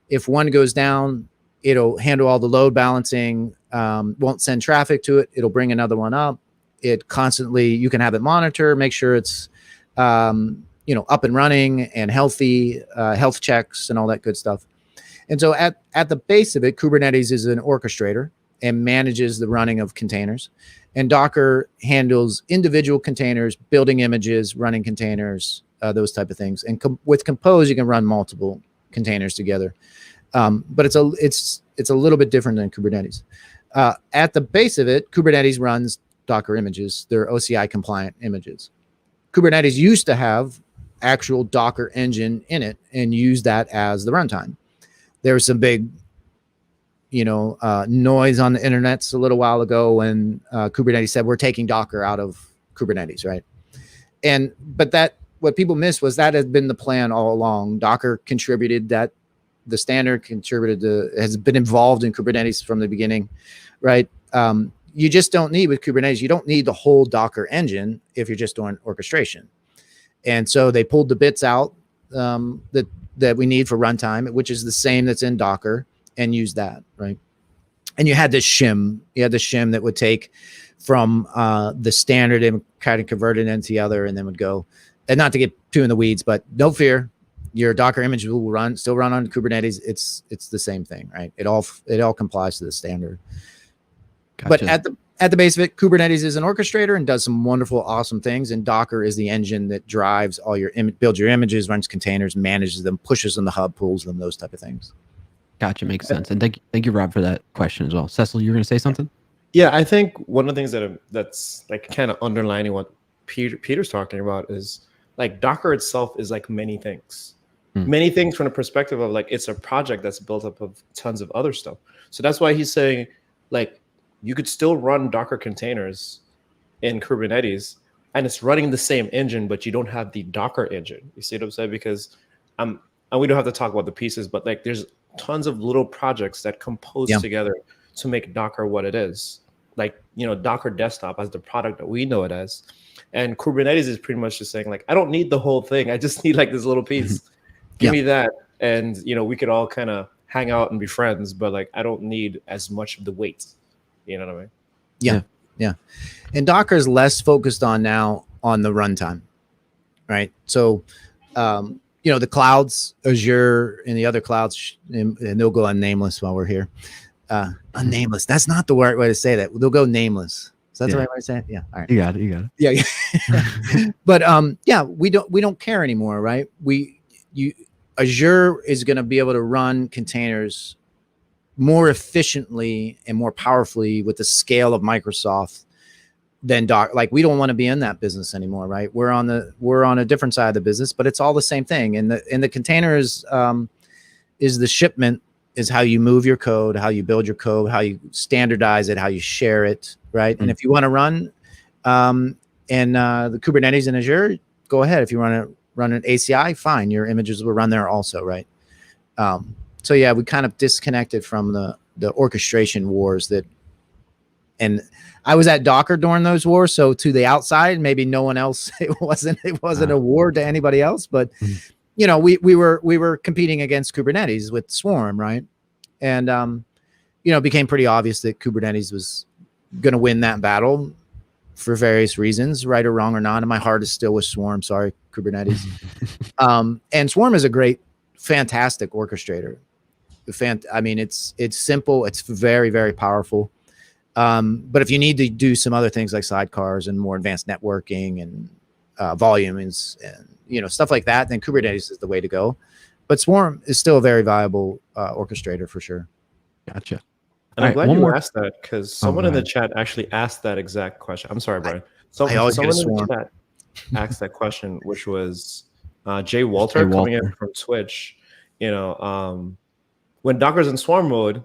If one goes down, it'll handle all the load balancing, won't send traffic to it. It'll bring another one up. It constantly, you can have it monitor, make sure it's, up and running and healthy, health checks and all that good stuff. And so at the base of it, Kubernetes is an orchestrator and manages the running of containers. And Docker handles individual containers, building images, running containers, those type of things. And with Compose, you can run multiple containers together. But it's a little bit different than Kubernetes. At the base of it, Kubernetes runs Docker images. They're OCI compliant images. Kubernetes used to have actual Docker engine in it and use that as the runtime. There was some big noise on the internet a little while ago when Kubernetes said we're taking Docker out of Kubernetes, right? But what people missed was that had been the plan all along. Docker contributed that, the standard has been involved in Kubernetes from the beginning, right? You just don't need with Kubernetes, you don't need the whole Docker engine if you're just doing orchestration. And so they pulled the bits out that we need for runtime, which is the same that's in Docker, and use that, right? And you had this shim. You had the shim that would take from the standard and kind of convert it into the other, and then would go. And not to get too in the weeds, but no fear, your Docker image will still run on Kubernetes. It's the same thing, right? It all complies to the standard. Gotcha. But at the base of it, Kubernetes is an orchestrator and does some wonderful, awesome things. And Docker is the engine that drives all your builds your images, runs containers, manages them, pushes them to Hub, pulls them, those type of things. Gotcha. Makes sense. And thank you, Rob, for that question as well. Cecil, you were going to say something? Yeah, I think one of the things that's like kind of underlining what Peter's talking about is like Docker itself is like many things. Many things from the perspective of like it's a project that's built up of tons of other stuff. So that's why he's saying like you could still run Docker containers in Kubernetes and it's running the same engine, but you don't have the Docker engine. You see what I'm saying? Because and we don't have to talk about the pieces, but like there's tons of little projects that compose together to make Docker what it is. Like, Docker desktop as the product that we know it as. And Kubernetes is pretty much just saying like, I don't need the whole thing. I just need like this little piece. Give me that. And, we could all kind of hang out and be friends, but like, I don't need as much of the weight. You know what I mean? Yeah. And Docker is less focused on now on the runtime, right? So, the clouds, Azure and the other clouds, and they'll go unnameless while we're here. Unnameless. That's not the right way to say that. They'll go nameless. So that's the right way to say it? Yeah. All right. You got it. Yeah. But we don't care anymore, right? Azure is going to be able to run containers more efficiently and more powerfully with the scale of Microsoft than Docker. Like we don't want to be in that business anymore, right? We're on a different side of the business, but it's all the same thing. And the containers is the shipment, is how you move your code, how you build your code, how you standardize it, how you share it, right? Mm-hmm. And if you want to run the Kubernetes in Azure, go ahead. If you want to run an ACI, fine. Your images will run there also, right? So yeah, we kind of disconnected from the orchestration wars and I was at Docker during those wars. So to the outside, maybe no one else, it wasn't a war to anybody else, but we were competing against Kubernetes with Swarm, right? And it became pretty obvious that Kubernetes was going to win that battle for various reasons, right or wrong or not. And my heart is still with Swarm. Sorry, Kubernetes. And Swarm is a great, fantastic orchestrator. It's simple. It's very, very powerful. But if you need to do some other things like sidecars and more advanced networking and volume and stuff like that, then Kubernetes is the way to go. But Swarm is still a very viable orchestrator for sure. Gotcha. And I'm glad you asked that, because someone in the chat actually asked that exact question. I'm sorry, Brian. I always someone in the chat asked that question, which was Jay Walter coming in from Twitch. You know, when Docker's in Swarm mode,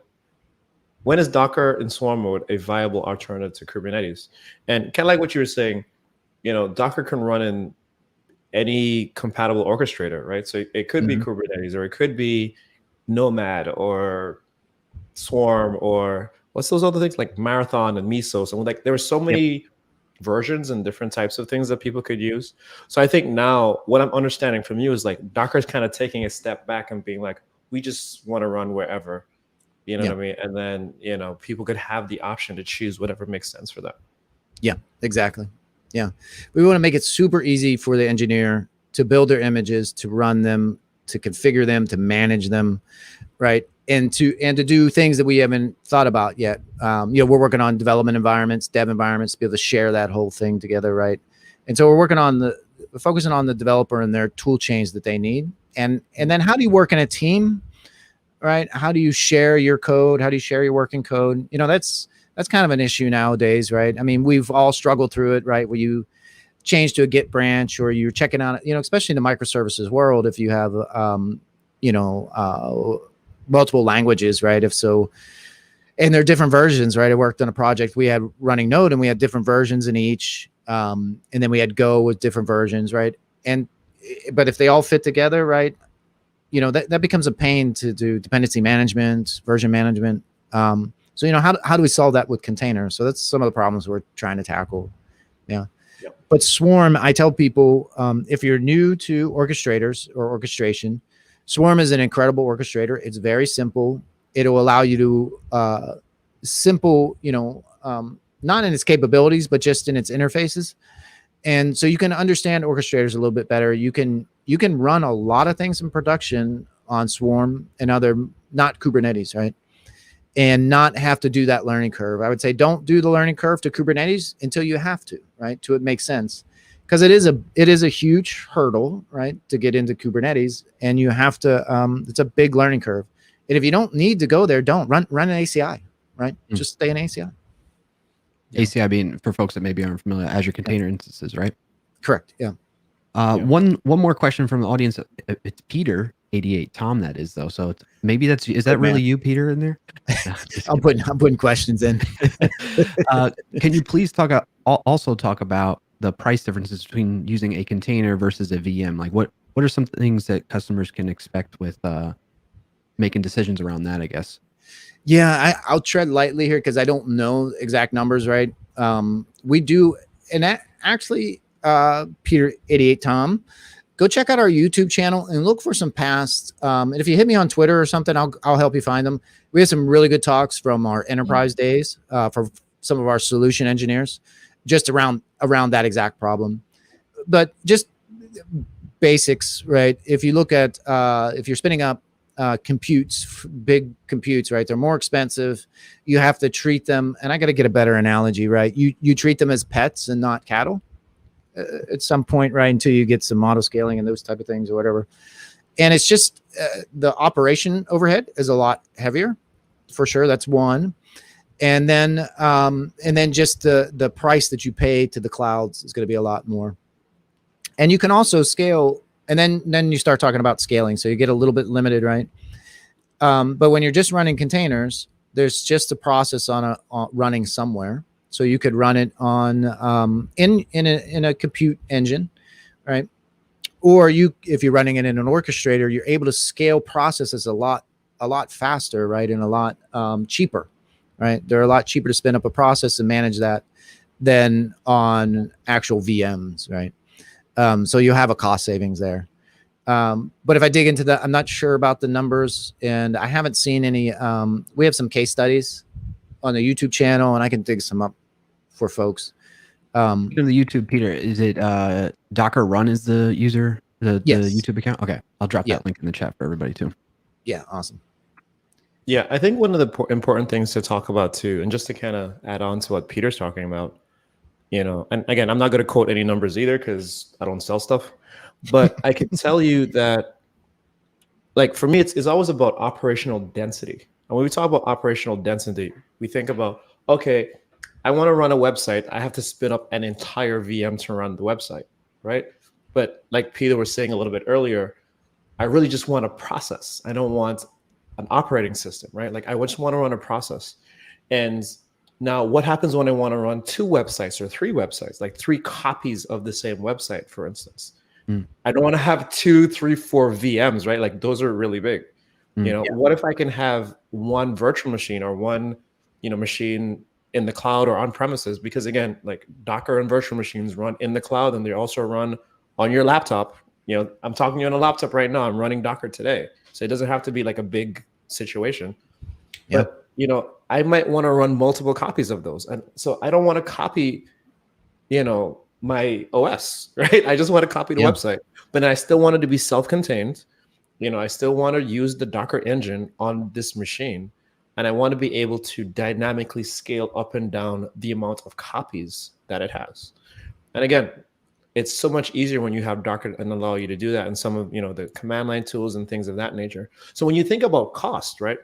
when is Docker in Swarm mode a viable alternative to Kubernetes? And kind of like what you were saying, you know, Docker can run in any compatible orchestrator, right? So it could be Kubernetes, or it could be Nomad, or Swarm, or what's those other things like Marathon and Mesos. And like there were so many versions and different types of things that people could use. So I think now what I'm understanding from you is like Docker's kind of taking a step back and being like, we just want to run wherever, you know what I mean? And then, you know, people could have the option to choose whatever makes sense for them. Yeah, exactly. Yeah. We want to make it super easy for the engineer to build their images, to run them, to configure them, to manage them, right? And to do things that we haven't thought about yet. You know, we're working on development environments, dev environments, to be able to share that whole thing together, right? And so we're focusing on the developer and their tool chains that they need. And then how do you work in a team, right? How do you share your code? How do you share your working code? You know, that's kind of an issue nowadays, right? I mean, we've all struggled through it, right? Where you change to a Git branch, or you're checking out, you know, especially in the microservices world, if you have, you know, multiple languages, right? If so, and there are different versions, right? I worked on a project, we had running Node and we had different versions in each. And then we had Go with different versions, right? But if they all fit together, right, you know, that becomes a pain to do dependency management, version management. So, you know, how do we solve that with containers? So that's some of the problems we're trying to tackle. Yeah. Yep. But Swarm, I tell people, if you're new to orchestrators or orchestration, Swarm is an incredible orchestrator. It's very simple. It'll allow you to simple, you know, not in its capabilities, but just in its interfaces. And so you can understand orchestrators a little bit better. You can run a lot of things in production on Swarm and other, not Kubernetes, right? And not have to do that learning curve. I would say don't do the learning curve to Kubernetes until you have to, right? To it makes sense. Because it is a huge hurdle, right, to get into Kubernetes, and you have to. It's a big learning curve, and if you don't need to go there, don't run an ACI, right? Just stay in ACI. ACI being, for folks that maybe aren't familiar, Azure Container Instances, right? Correct. Yeah. One more question from the audience. It's Peter 88 Tom, that is, though. So maybe is that really you, Peter, in there? No, I'm putting questions in. Can you please also talk about the price differences between using a container versus a VM? Like what are some things that customers can expect with making decisions around that, I guess? Yeah, I'll tread lightly here because I don't know exact numbers, right? We do, and that actually, Peter 88 Tom, go check out our YouTube channel and look for some past. And if you hit me on Twitter or something, I'll help you find them. We have some really good talks from our enterprise days for some of our solution engineers, just around that exact problem. But just basics, right? If you look at if you're spinning up big computes, right? They're more expensive. You have to treat them, and I got to get a better analogy, right? You treat them as pets and not cattle at some point, right? Until you get some auto scaling and those type of things or whatever. And it's just the operation overhead is a lot heavier, for sure. That's one. And then just the price that you pay to the clouds is going to be a lot more. And you can also scale, and then you start talking about scaling. So you get a little bit limited, right? But when you're just running containers, there's just a process on running somewhere. So you could run it on in a compute engine, right? Or if you're running it in an orchestrator, you're able to scale processes a lot faster, right? And a lot cheaper, right? They're a lot cheaper to spin up a process and manage that than on actual VMs, right? So you have a cost savings there. But if I dig into that, I'm not sure about the numbers, and I haven't seen any. We have some case studies on the YouTube channel, and I can dig some up for folks. In the YouTube, Peter, is it Docker Run is the user, the YouTube account? Okay, I'll drop that link in the chat for everybody too. Yeah, awesome. Yeah, I think one of the important things to talk about too, and just to kind of add on to what Peter's talking about, you know, and again, I'm not going to quote any numbers either because I don't sell stuff, but I can tell you that like for me, it's always about operational density. And when we talk about operational density, we think about, okay, I want to run a website. I have to spin up an entire VM to run the website, right? But like Peter was saying a little bit earlier, I really just want a process. I don't want an operating system, right? Like I just want to run a process. And now what happens when I want to run 2 websites or 3 websites, like 3 copies of the same website, for instance? I don't want to have 2, 3, 4 VMs, right? Like those are really big. What if I can have one virtual machine or one, machine in the cloud or on premises? Because again, like Docker and virtual machines run in the cloud and they also run on your laptop. I'm talking to you on a laptop right now. I'm running Docker today. So it doesn't have to be like a big situation. Yeah. But, I might want to run multiple copies of those. And so I don't want to copy, my OS, right? I just want to copy the website, but I still want it to be self-contained. I still want to use the Docker engine on this machine. And I want to be able to dynamically scale up and down the amount of copies that it has. And again, it's so much easier when you have Docker and allow you to do that, and some of the command line tools and things of that nature. So when you think about cost, right,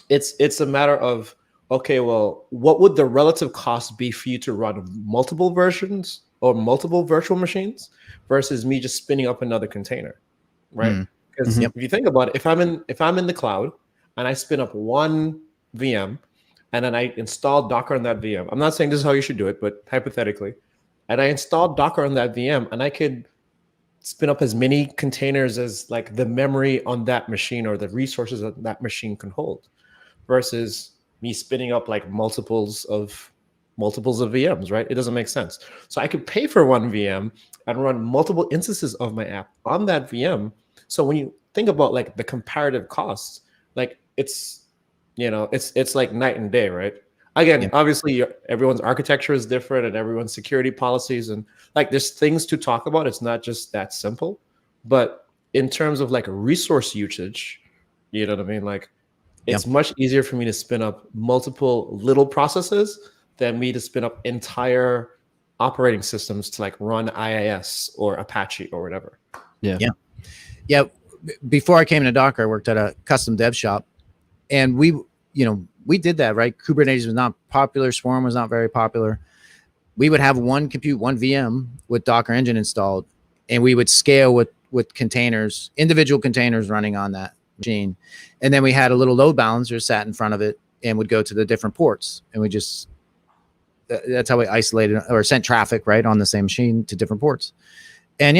it's a matter of, okay, well, what would the relative cost be for you to run multiple versions or multiple virtual machines versus me just spinning up another container, right? Because if you think about it, if I'm in the cloud and I spin up one VM and then I install Docker on that VM, I'm not saying this is how you should do it, but hypothetically, and I installed Docker on that VM, and I could spin up as many containers as like the memory on that machine or the resources that that machine can hold, versus me spinning up like multiples of VMs, right? It doesn't make sense. So I could pay for one VM and run multiple instances of my app on that VM. So when you think about like the comparative costs, like it's like night and day, right? Again, obviously everyone's architecture is different and everyone's security policies, and like there's things to talk about. It's not just that simple. But in terms of like resource usage, you know what I mean? Like it's much easier for me to spin up multiple little processes than me to spin up entire operating systems to like run IIS or Apache or whatever. Yeah. Before I came into Docker, I worked at a custom dev shop, and we did that, right? Kubernetes was not popular. Swarm was not very popular. We would have one VM with Docker engine installed, and we would scale with containers, individual containers running on that machine. And then we had a little load balancer sat in front of it and would go to the different ports. And we just, that's how we isolated or sent traffic right on the same machine to different ports. And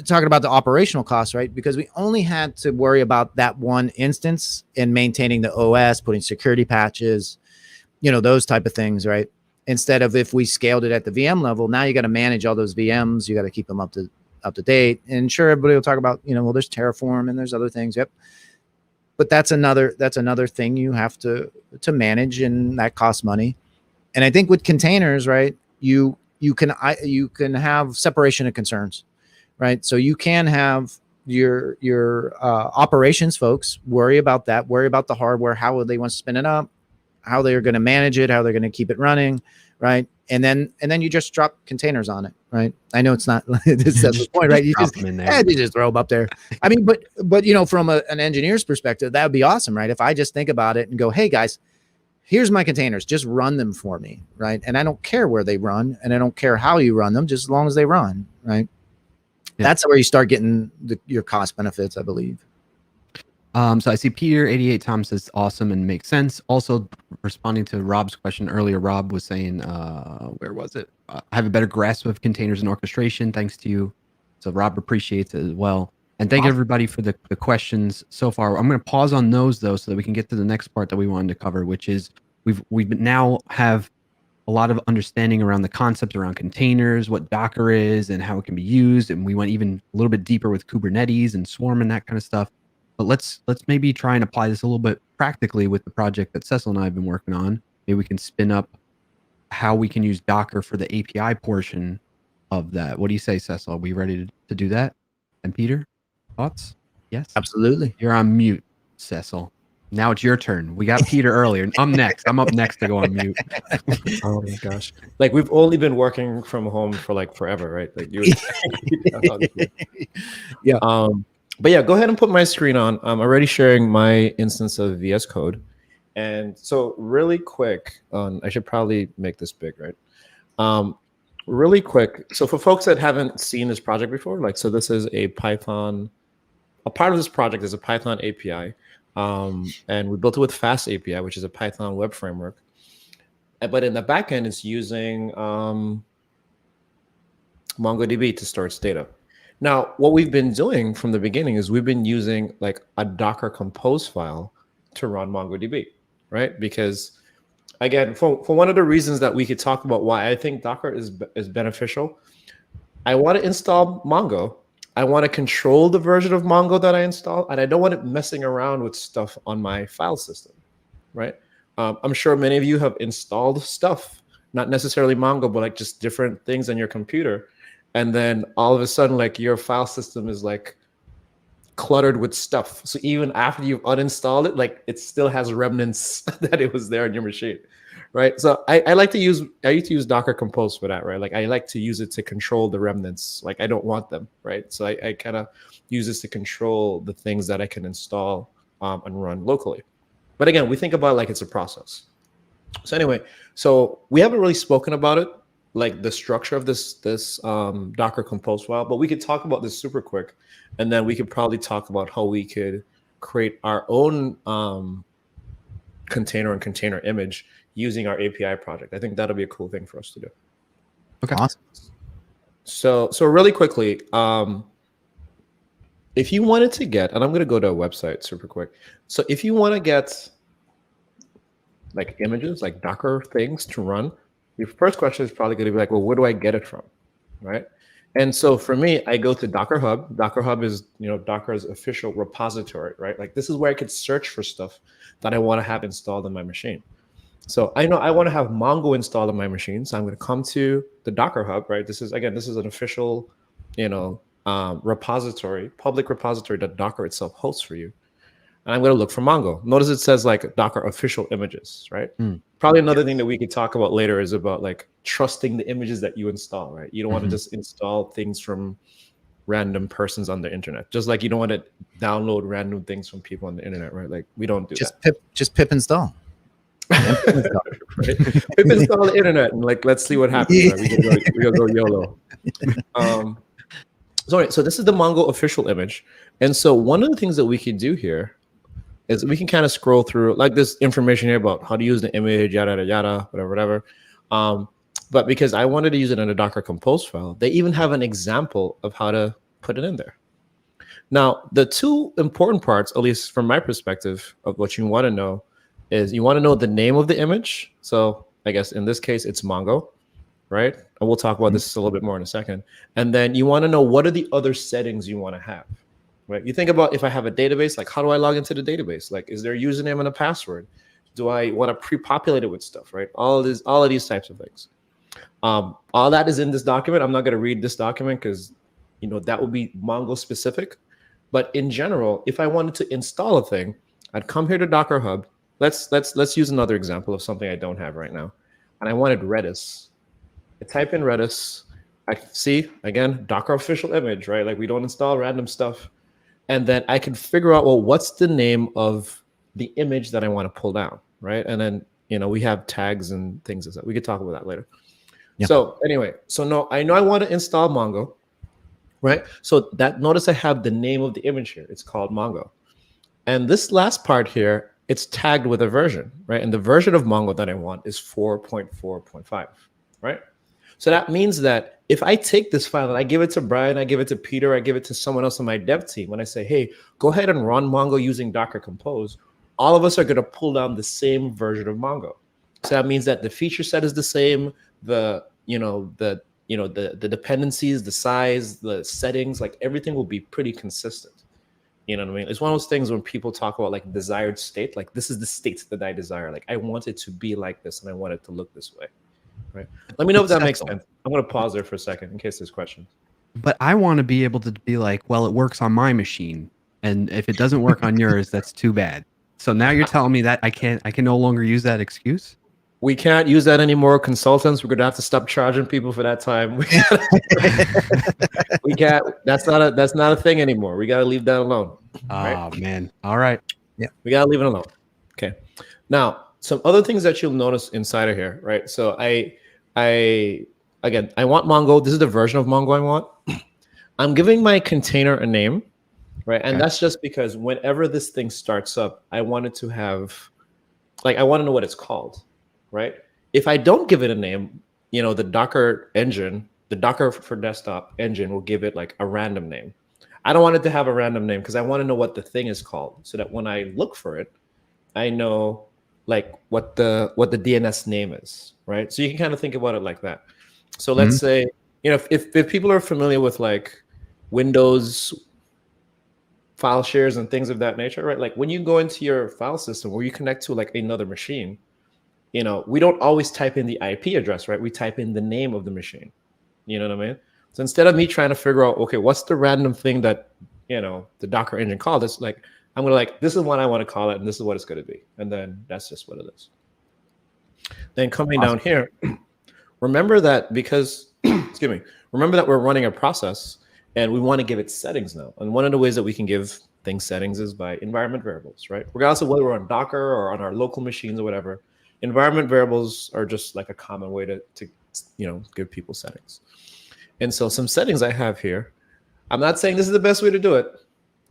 talking about the operational costs, right? Because we only had to worry about that one instance and maintaining the OS, putting security patches, those type of things, right? Instead of if we scaled it at the VM level, now you got to manage all those VMs. You got to keep them up to date. And sure, everybody will talk about, well, there's Terraform and there's other things. Yep. But that's another thing you have to manage, and that costs money. And I think with containers, right, you can have separation of concerns. Right. So you can have your operations folks worry about that, worry about the hardware, how they want to spin it up, how they're going to manage it, how they're going to keep it running. Right. And then you just drop containers on it. Right. I know it's not that's the point, right? You just throw them up there. I mean, but from an engineer's perspective, that would be awesome. Right. If I just think about it and go, hey, guys, here's my containers, just run them for me. Right. And I don't care where they run, and I don't care how you run them, just as long as they run. Right. Yeah. That's where you start getting your cost benefits, I believe. So I see Peter 88 Tom says awesome and makes sense. Also responding to Rob's question earlier, Rob was saying, where was it? I have a better grasp of containers and orchestration thanks to you. So Rob appreciates it as well. And thank everybody for the questions so far. I'm going to pause on those though, so that we can get to the next part that we wanted to cover, which is we've now have a lot of understanding around the concept around containers, what Docker is and how it can be used. And we went even a little bit deeper with Kubernetes and Swarm and that kind of stuff. But let's maybe try and apply this a little bit practically with the project that Cecil and I have been working on. Maybe we can spin up how we can use Docker for the API portion of that. What do you say, Cecil? Are we ready to do that? And Peter, thoughts? Yes? Absolutely. You're on mute, Cecil. Now it's your turn. We got Peter earlier. I'm next. I'm up next to go on mute. Oh my gosh. Like we've only been working from home for like forever, right? Like you. Yeah. But yeah, go ahead and put my screen on. I'm already sharing my instance of VS Code. And so really quick, I should probably make this big, right? Really quick. So for folks that haven't seen this project before, like, so this is a Python, a part of this project is a Python API. And we built it with Fast API, which is a Python web framework. But in the backend, it's using MongoDB to store its data. Now, what we've been doing from the beginning is we've been using like a Docker Compose file to run MongoDB, right? Because again, for one of the reasons that we could talk about why I think Docker is beneficial, I want to install Mongo. I want to control the version of Mongo that I install, and I don't want it messing around with stuff on my file system, right? I'm sure many of you have installed stuff, not necessarily Mongo, but like just different things on your computer. And then all of a sudden, like your file system is like cluttered with stuff. So even after you've uninstalled it, like it still has remnants that it was there on your machine, right? So I like to use Docker Compose for that, right? Like I like to use it to control the remnants. Like I don't want them, right? So I kind of use this to control the things that I can install and run locally. But again, we think about like it's a process. So anyway, so we haven't really spoken about it, like the structure of this Docker Compose file, but we could talk about this super quick, and then we could probably talk about how we could create our own container and container image using our API project. I think that'll be a cool thing for us to do. Okay. Awesome. So really quickly, if you wanted to get, and I'm going to go to a website super quick. So if you want to get like images, like Docker things to run, your first question is probably going to be like, well, where do I get it from, right? And so for me, I go to Docker Hub. Docker Hub is, Docker's official repository, right? Like this is where I could search for stuff that I want to have installed on my machine. So I know I want to have Mongo installed on my machine. So I'm going to come to the Docker Hub, right? This is an official, repository, public repository that Docker itself hosts for you. And I'm going to look for Mongo. Notice it says like Docker official images, right? Probably another thing that we could talk about later is about like trusting the images that you install, right? You don't want to just install things from random persons on the internet, just like you don't want to download random things from people on the internet, right? Like we don't do that. Just pip install. Right? Pip install the internet and like let's see what happens. Right? We gonna go YOLO. So this is the Mongo official image, and so one of the things that we can do here is we can kind of scroll through like this information here about how to use the image, yada, yada, yada, whatever. But because I wanted to use it in a Docker Compose file, they even have an example of how to put it in there. Now, the two important parts, at least from my perspective, of what you want to know is you want to know the name of the image. So I guess in this case, it's Mongo, right? And we'll talk about this a little bit more in a second. And then you want to know what are the other settings you want to have. Right? You think about if I have a database, like how do I log into the database? Like, is there a username and a password? Do I want to pre-populate it with stuff, right? All of these types of things. All that is in this document. I'm not going to read this document because, that would be Mongo specific. But in general, if I wanted to install a thing, I'd come here to Docker Hub. Let's use another example of something I don't have right now. And I wanted Redis. I type in Redis. I see, again, Docker official image, right? Like we don't install random stuff. And then I can figure out, well, what's the name of the image that I want to pull down, right? And then, we have tags and things like that. We could talk about that later. Yep. So anyway, no, I know I want to install Mongo, right? So notice I have the name of the image here. It's called Mongo. And this last part here, it's tagged with a version, right? And the version of Mongo that I want is 4.4.5, right? So that means that if I take this file and I give it to Brian, I give it to Peter, I give it to someone else on my dev team, when I say, hey, go ahead and run Mongo using Docker Compose, all of us are going to pull down the same version of Mongo. So that means that the feature set is the same, the dependencies, the size, the settings, like everything will be pretty consistent. You know what I mean? It's one of those things when people talk about like desired state, like this is the state that I desire. Like I want it to be like this and I want it to look this way. Right. Let me know if that makes sense. I'm going to pause there for a second in case there's questions. But I want to be able to be like, well, it works on my machine. And if it doesn't work on yours, that's too bad. So now you're telling me that I can no longer use that excuse? We can't use that anymore. Consultants, we're gonna have to stop charging people for that time. We can't. That's not a thing anymore. We gotta leave that alone. Oh man. All right. Yeah. We gotta leave it alone. Okay. Now, some other things that you'll notice inside of here, right? So I want Mongo. This is the version of Mongo I want. I'm giving my container a name, right? And that's just because whenever this thing starts up, I want it to have, I want to know what it's called, right? If I don't give it a name, the Docker engine, the Docker for desktop engine will give it like a random name. I don't want it to have a random name because I want to know what the thing is called so that when I look for it, I know like what the DNS name is, right? So you can kind of think about it like that. So let's say, if people are familiar with like Windows file shares and things of that nature, right? Like when you go into your file system or you connect to like another machine, we don't always type in the IP address, right? We type in the name of the machine. You know what I mean? So instead of me trying to figure out, okay, what's the random thing that, the Docker engine called, it's like, I'm going to like, this is what I want to call it, and this is what it's going to be. And then that's just what it is. Then coming down here, remember that because, excuse me, remember that we're running a process and we want to give it settings now. And one of the ways that we can give things settings is by environment variables, right? Regardless of whether we're on Docker or on our local machines or whatever, environment variables are just like a common way to give people settings. And so some settings I have here, I'm not saying this is the best way to do it.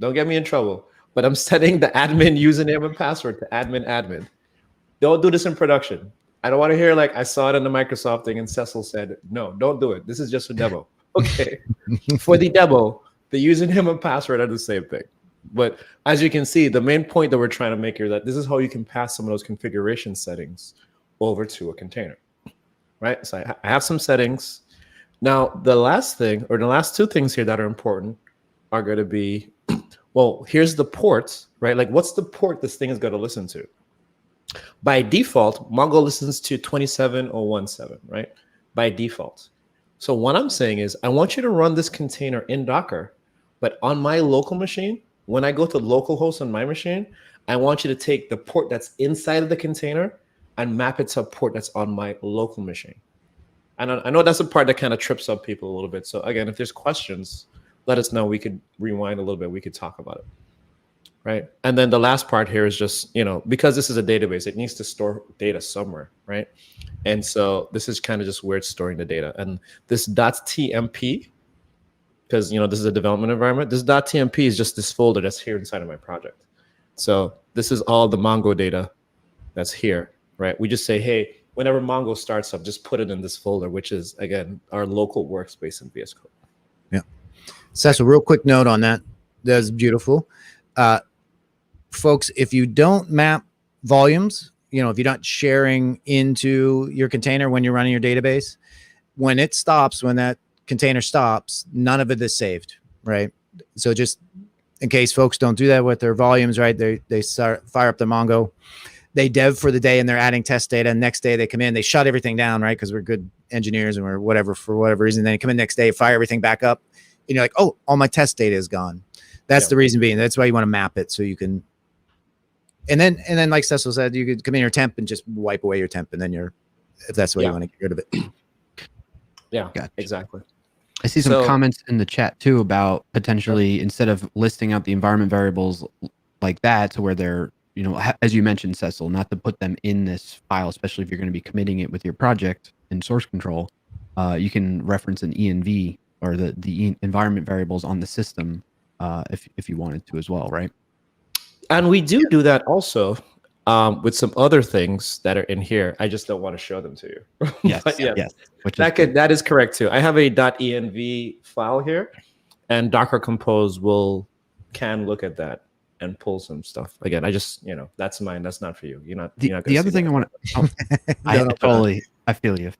Don't get me in trouble. But I'm setting the admin username and password to admin. Don't do this in production. I don't want to hear like I saw it in the Microsoft thing and Cecil said, no, don't do it. This is just a demo. Okay. For the demo, the username and password are the same thing. But as you can see, the main point that we're trying to make here that this is how you can pass some of those configuration settings over to a container, right? So I have some settings. Now, the last thing or the last two things here that are important are going to be, well, here's the port, right? Like what's the port this thing is going to listen to? By default, Mongo listens to 27017, right? By default. So what I'm saying is I want you to run this container in Docker, but on my local machine, when I go to localhost on my machine, I want you to take the port that's inside of the container and map it to a port that's on my local machine. And I know that's the part that kind of trips up people a little bit. So again, if there's questions, let us know. We could rewind a little bit. We could talk about it, right? And then the last part here is just, because this is a database, it needs to store data somewhere, right? And so this is kind of just where it's storing the data. And this .tmp, because, this is a development environment, this .tmp is just this folder that's here inside of my project. So this is all the Mongo data that's here, right? We just say, hey, whenever Mongo starts up, just put it in this folder, which is, again, our local workspace in VS Code. Yeah. Cecil, real quick note on that. That's beautiful. Folks, if you don't map volumes, if you're not sharing into your container when you're running your database, when it stops, when that container stops, none of it is saved, right? So just in case folks don't do that with their volumes, right? They start fire up the Mongo, they dev for the day and they're adding test data. And next day they come in, they shut everything down, right? Because we're good engineers and we're whatever, for whatever reason. Then they come in next day, fire everything back up. And you're like, oh, all my test data is gone. That's the reason being. That's why you want to map it so you can. And then like Cecil said, you could come in your temp and just wipe away your temp. And then if that's the way you want to get rid of it. Yeah, gotcha. Exactly. I see some comments in the chat too about potentially instead of listing out the environment variables like that to where they're, as you mentioned, Cecil, not to put them in this file, especially if you're going to be committing it with your project in source control, you can reference an env or the environment variables on the system if you wanted to as well, right? And we do that also with some other things that are in here. I just don't want to show them to you. Yes, yes. That is correct too. I have a .env file here, and Docker Compose can look at that and pull some stuff. Again, I just, that's mine. That's not for you. You're not the other thing I want to, I feel you.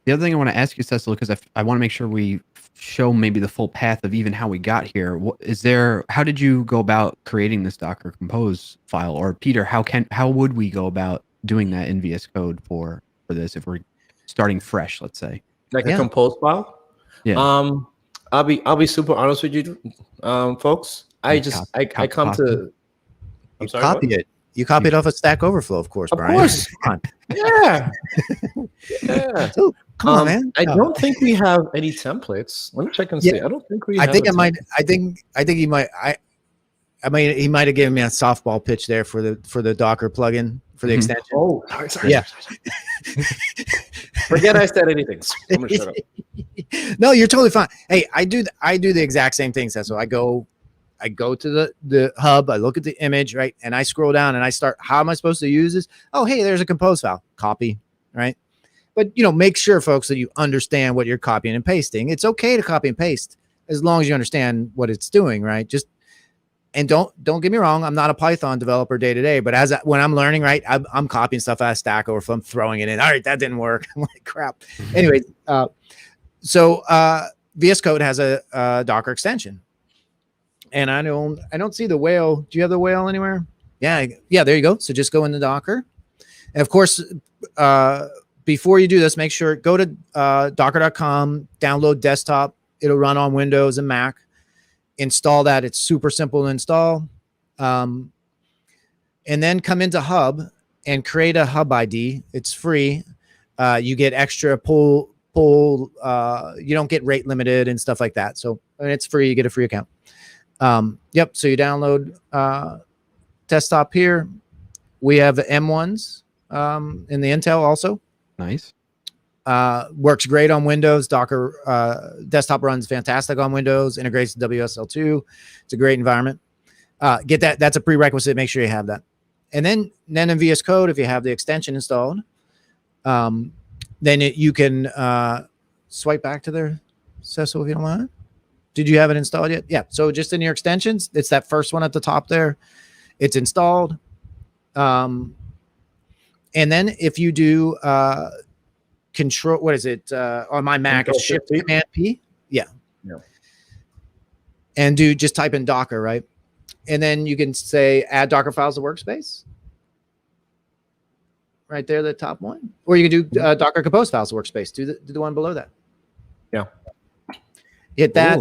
The other thing I want to ask you, Cecil, because I want to make sure we show maybe the full path of even how we got here. How did you go about creating this Docker Compose file? Or Peter, how would we go about doing that in VS Code for this if we're starting fresh, let's say? Like a Compose file? Yeah. I'll be super honest with you, folks. I'm sorry. Copy it. You copied off a Stack Overflow, of course, Of Brian. course. Come on. Yeah. Yeah. So, come on, man. I don't think we have any templates. Let me check and see. I don't think we I have think a I might. template. I think he might. He might have given me a softball pitch there for the Docker plugin for the extension. Oh, sorry. Yeah. Forget I said anything. I'm gonna shut up. No, you're totally fine. Hey, I do the exact same thing. So I go to the hub, I look at the image, right? And I scroll down and I start, how am I supposed to use this? Oh, hey, there's a compose file. Copy, right? But make sure, folks, that you understand what you're copying and pasting. It's okay to copy and paste as long as you understand what it's doing, right? And don't get me wrong, I'm not a Python developer day to day, but when I'm learning, right, I'm copying stuff out of Stack Overflow, I'm throwing it in. All right, that didn't work. I'm like, crap. Anyway, so VS Code has a Docker extension, and I don't see the whale. Do you have the whale anywhere? Yeah. There you go. So just go into Docker, and of course, before you do this, make sure go to docker.com, download desktop. It'll run on Windows and Mac. Install that. It's super simple to install. And then come into Hub and create a Hub ID. It's free. You get extra pull. You don't get rate limited and stuff like that. So it's free. You get a free account. Yep. So you download desktop here. We have M1s in the Intel also. Nice. Works great on Windows. Docker desktop runs fantastic on Windows, integrates to WSL2. It's a great environment. Get that. That's a prerequisite. Make sure you have that. And then in VS Code, if you have the extension installed, then you can swipe back to there, Cecil, if you don't mind. Did you have it installed yet? Yeah. So just in your extensions, it's that first one at the top there. It's installed. And then if you do control, what is it on my Mac? It's Shift Command P. Yeah. And just type in Docker, right? And then you can say add Docker files to workspace. Right there, the top one. Or you can do Docker compose files to workspace. Do the one below that. Yeah. Hit that.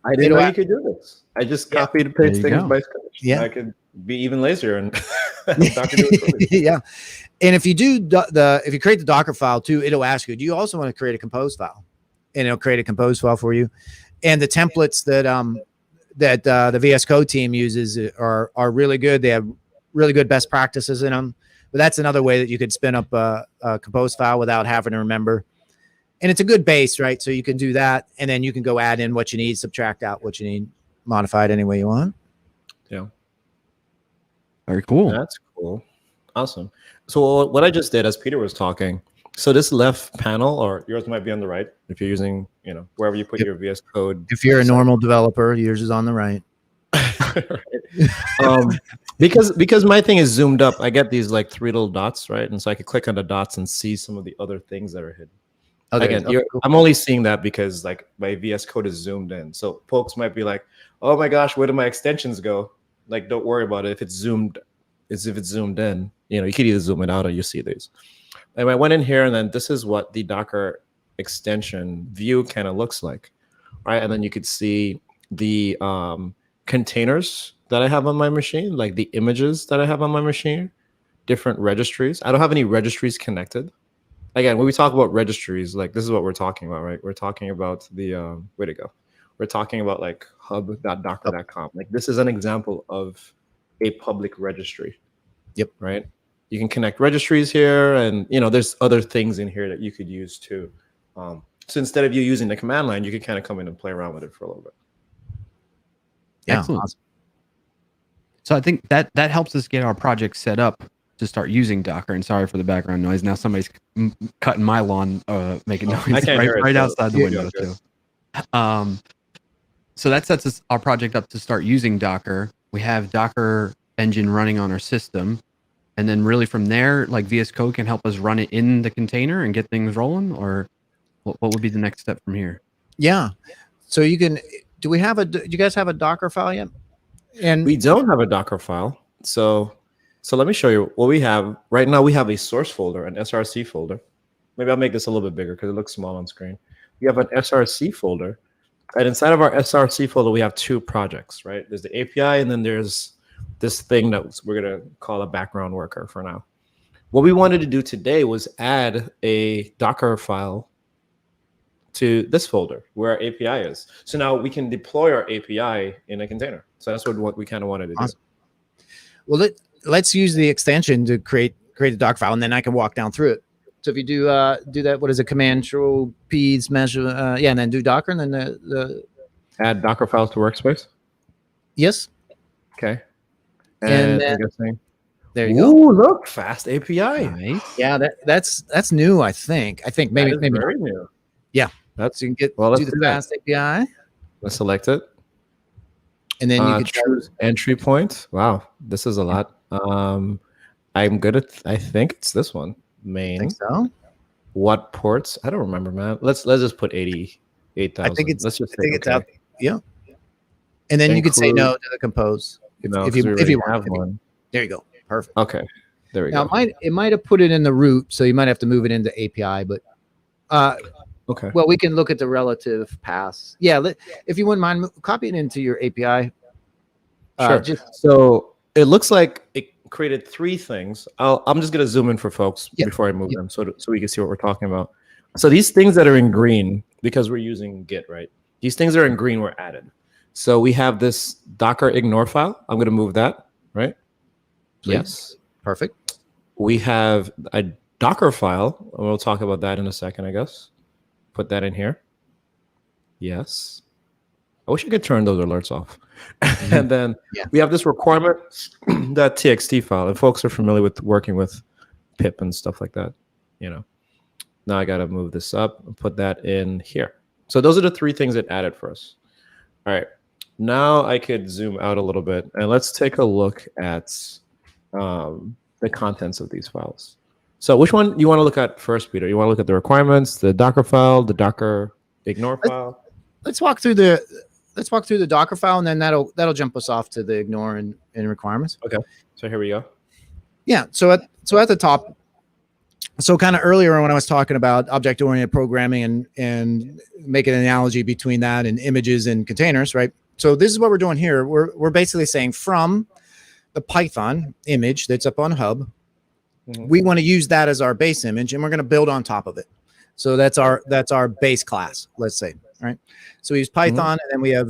I didn't know you could do this. I just copied and pasted things by scratch. Yeah. I could be even lazier and Docker do it for me. Yeah. And if you do if you create the Docker file too, it'll ask you, do you also want to create a compose file? And it'll create a compose file for you. And the templates that the VS Code team uses are really good. They have really good best practices in them. But that's another way that you could spin up a compose file without having to remember. And it's a good base, right? So you can do that, and then you can go add in what you need, subtract out what you need, modify it any way you want. Yeah. Very cool. That's cool. Awesome. So what I just did as Peter was talking, so this left panel, or yours might be on the right if you're using, wherever you put your VS Code. If you're a normal developer, yours is on the right. Because my thing is zoomed up, I get these like 3 little dots, right? And so I could click on the dots and see some of the other things that are hidden. Again, cool. I'm only seeing that because like my VS Code is zoomed in. So folks might be like, "Oh my gosh, where do my extensions go?" Like, don't worry about it. If it's zoomed in, you could either zoom it out or you see these. And I went in here, and then this is what the Docker extension view kind of looks like, right? And then you could see the containers that I have on my machine, like the images that I have on my machine, different registries. I don't have any registries connected. Again, when we talk about registries, like this is what we're talking about, right? We're talking about the where to go. We're talking about like hub.docker.com. Like this is an example of a public registry. Yep. Right. You can connect registries here, and there's other things in here that you could use too. So instead of you using the command line, you can kind of come in and play around with it for a little bit. Yeah. Excellent. Awesome. So I think that helps us get our project set up to start using Docker. And sorry for the background noise. Now somebody's cutting my lawn, making noise right outside the window too. So that sets our project up to start using Docker. We have Docker engine running on our system. And then really from there, like VS Code can help us run it in the container and get things rolling, or what would be the next step from here? Yeah. So you can, do you guys have a Docker file yet? And we don't have a Docker file. So let me show you what we have. Right now we have a source folder, an SRC folder. Maybe I'll make this a little bit bigger because it looks small on screen. We have an SRC folder. And inside of our SRC folder, we have 2 projects, right? There's the API, and then there's this thing that we're going to call a background worker for now. What we wanted to do today was add a Docker file to this folder where our API is. So now we can deploy our API in a container. So that's what we kind of wanted to do. Well, let's use the extension to create a Docker file, and then I can walk down through it. So if you do that, what is it? Command-Control P's measure, and then do Docker, and then the add Docker files to workspace. Yes. Okay. And I'm guessing. There you go. Ooh, look, fast API. Nice. Yeah, that's new. I think maybe very new. Yeah, that's you can get do the fast API. Let's select it, and then you can choose entry point. Wow, this is a lot. I'm good at. I think it's this one. Main. I think so. What ports? I don't remember, man. Let's just put 88,000. I think it's. Let's just I think it's out. Yeah. And then you could say no to the compose if you have one. There you go. Perfect. Okay. There we go. Now it might have put it in the root, so you might have to move it into API, but okay. Well, we can look at the relative paths. Yeah, if you wouldn't mind, copy it into your API. Sure. So it looks like it created three things. I'm just going to zoom in for folks before I move them so we can see what we're talking about. So these things that are in green, because we're using Git, right? These things that are in green were added. So we have this Docker ignore file. I'm going to move that, right? Please. Yes. Perfect. We have a Docker file. And we'll talk about that in a second, I guess. Put that in here. Yes. I wish I could turn those alerts off. Mm-hmm. And then we have this requirement.txt file. If folks are familiar with working with pip and stuff like that, Now I got to move this up and put that in here. So those are the three things it added for us. All right. Now I could zoom out a little bit and let's take a look at the contents of these files. So which one you want to look at first, Peter? You want to look at the requirements, the Docker file, the Docker ignore file? Let's walk through the Docker file, and then that'll jump us off to the ignore and requirements. Okay. So here we go. Yeah. So at the top, so kind of earlier when I was talking about object-oriented programming and making an analogy between that and images and containers, right? So this is what we're doing here. We're basically saying from the Python image that's up on Hub, we want to use that as our base image, and we're going to build on top of it. So that's our base class, let's say, right? So we use Python, and then we have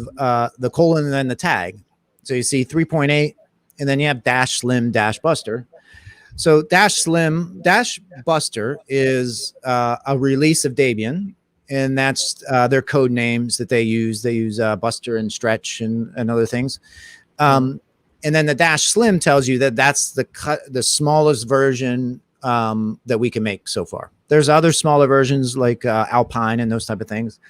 the colon and then the tag. So you see 3.8, and then you have -slim -buster. So -buster is a release of Debian, and that's their code names that they use. They use Buster and Stretch and other things. And then the -slim tells you that that's the smallest version that we can make so far. There's other smaller versions like Alpine and those type of things,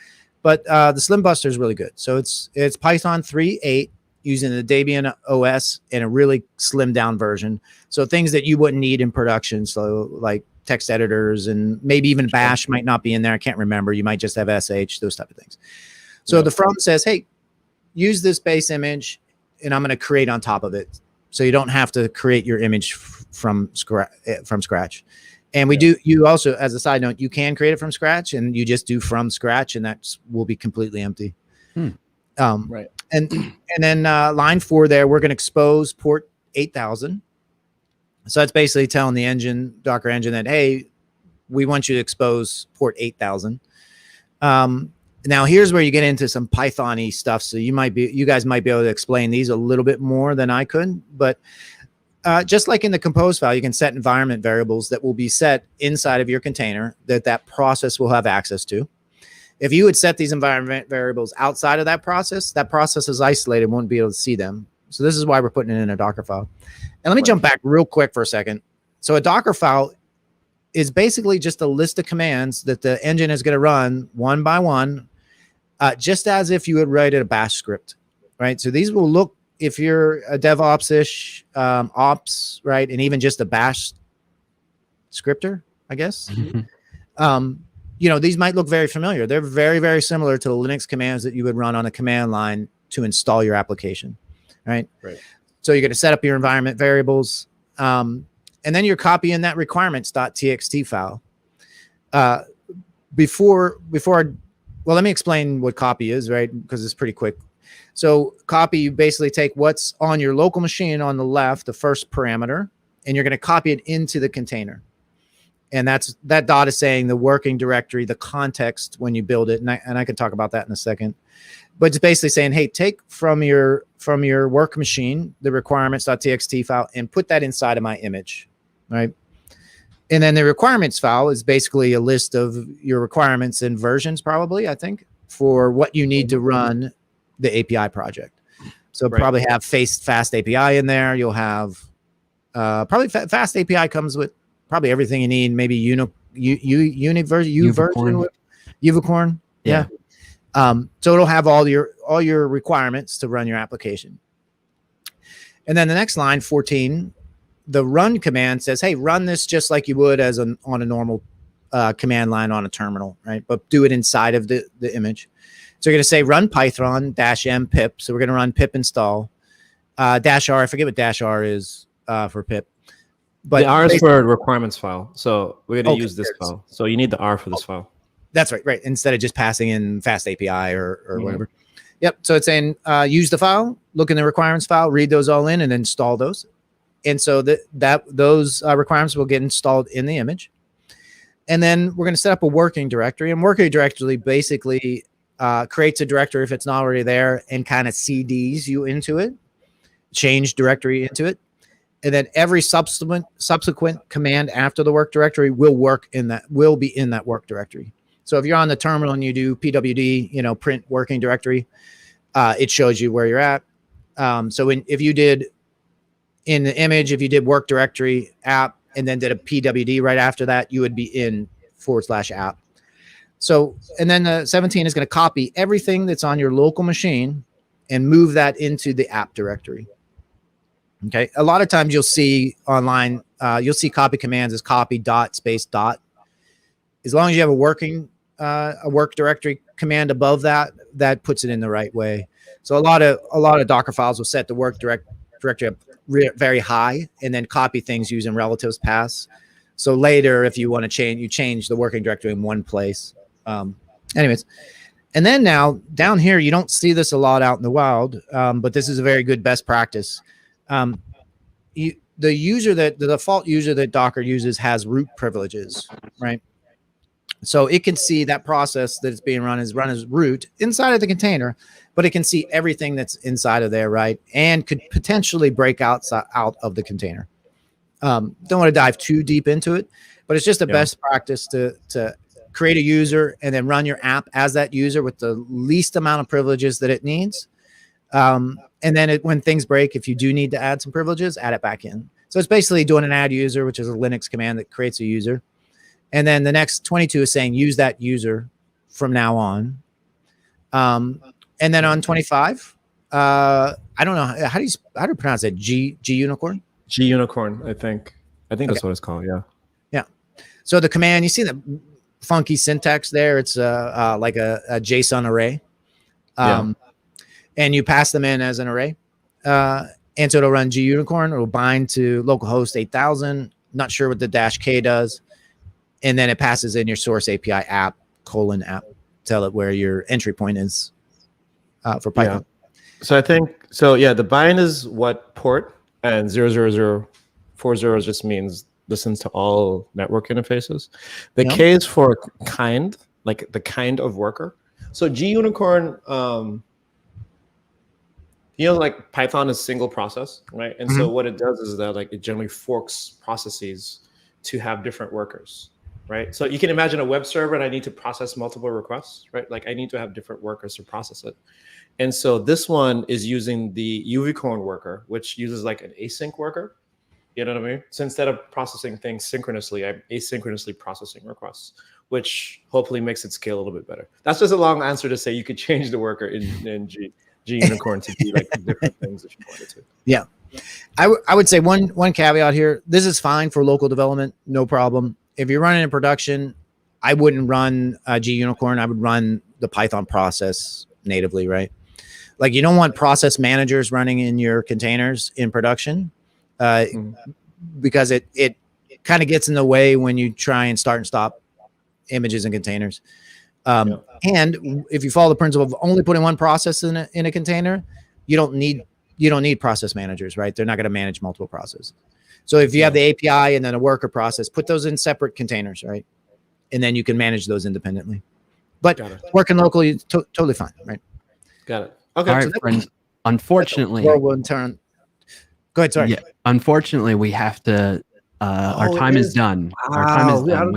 but the Slim Buster is really good. So it's Python 3.8 using the Debian OS in a really slimmed down version. So things that you wouldn't need in production, so like text editors and maybe even Bash might not be in there. I can't remember. You might just have SH, those type of things. So the front says, hey, use this base image, and I'm going to create on top of it. So you don't have to create your image from scratch. And we do, you also, as a side note, you can create it from scratch, and you just do from scratch, and that will be completely empty. Right. And then line 4 there, we're going to expose port 8000. So that's basically telling the Docker engine that, hey, we want you to expose port 8000. Now here's where you get into some Python-y stuff. So you guys might be able to explain these a little bit more than I could, but just like in the compose file, you can set environment variables that will be set inside of your container that process will have access to. If you would set these environment variables outside of that process is isolated, won't be able to see them. So this is why we're putting it in a Docker file. And let me jump back real quick for a second. So a Docker file is basically just a list of commands that the engine is going to run one by one, just as if you would write a bash script, right? So these will look, if you're a DevOps-ish ops, right, and even just a bash scripter, I guess, these might look very familiar. They're very, very similar to the Linux commands that you would run on a command line to install your application, right? Right. So you're going to set up your environment variables, and then you're copying that requirements.txt file. Well, let me explain what copy is, right? Because it's pretty quick. So copy, you basically take what's on your local machine on the left, the first parameter, and you're going to copy it into the container. And that dot is saying the working directory, the context when you build it. And I can talk about that in a second. But it's basically saying, hey, take from your work machine, the requirements.txt file, and put that inside of my image, right? And then the requirements file is basically a list of your requirements and versions, probably, I think, for what you need to run the API project. So probably have fast API in there. You'll have probably fast API comes with probably everything you need. Maybe Unicorn. Yeah. So it'll have all your requirements to run your application. And then the next line, 14, the run command says, hey, run this just like you would on a normal command line on a terminal, right? But do it inside of the image. So you're going to say run Python -m pip. So we're going to run pip install -r. I forget what -r is for pip. But the R is for requirements file. So we're going to use this file. So you need the R for this file. That's right. Instead of just passing in fast API or whatever. Yep. So it's saying use the file, look in the requirements file, read those all in, and install those. And so those requirements will get installed in the image. And then we're going to set up a working directory. And working directory basically creates a directory if it's not already there and kind of CDs you into it, change directory into it. And then every subsequent command after the work directory will be in that work directory. So if you're on the terminal and you do pwd, print working directory, it shows you where you're at. So if you did in the image, if you did work directory app and then did a pwd right after that, you would be in /app. So, and then the 17 is going to copy everything that's on your local machine and move that into the app directory. Okay. A lot of times you'll see online, you'll see copy commands as copy dot space dot. As long as you have a work directory command above that, that puts it in the right way. So a lot of Docker files will set the work directory up very high and then copy things using relatives pass. So later, if you want to change the working directory in one place. Anyways, and then now down here, you don't see this a lot out in the wild, but this is a very good best practice. The default user that Docker uses has root privileges, right? So it can see that process that it's being run as root inside of the container, but it can see everything that's inside of there, right? And could potentially break out of the container. Don't want to dive too deep into it, but it's just a best practice to create a user and then run your app as that user with the least amount of privileges that it needs. And then when things break, if you do need to add some privileges, add it back in. So it's basically doing an add user, which is a Linux command that creates a user. And then the next 22 is saying use that user from now on. And then on 25, I don't know how do you pronounce it? G unicorn? G unicorn, I think that's what it's called. Yeah. Yeah. So the command, you see the funky syntax there. It's like a JSON array. And you pass them in as an array. And so it'll run G unicorn. It'll bind to localhost 8000. Not sure what the -k does. And then it passes in your source API app, app, tell it where your entry point is for Python. Yeah. So I think, the bind is what port, and 00040 just means listens to all network interfaces. The K is for kind, like the kind of worker. So G unicorn, like Python is single process, right? And so what it does is that it generally forks processes to have different workers, right? So you can imagine a web server and I need to process multiple requests, right? I need to have different workers to process it. And so this one is using the unicorn worker, which uses an async worker. You know what I mean? So instead of processing things synchronously, I'm asynchronously processing requests, which hopefully makes it scale a little bit better. That's just a long answer to say you could change the worker in G unicorn to do different things if you wanted to. Yeah. I would say one caveat here. This is fine for local development, no problem. If you're running in production, I wouldn't run G unicorn. I would run the Python process natively, right? You don't want process managers running in your containers in production because it kind of gets in the way when you try and start and stop images and containers. And if you follow the principle of only putting one process in a container, you don't need process managers, right? They're not going to manage multiple processes. So if you have the API and then a worker process, put those in separate containers, right? And then you can manage those independently. But working locally is totally fine, right? Got it. Okay. All right, friends. Unfortunately, whirlwind turn. Go ahead. Sorry. Yeah, unfortunately, we have to. Our time is done. Our time is done.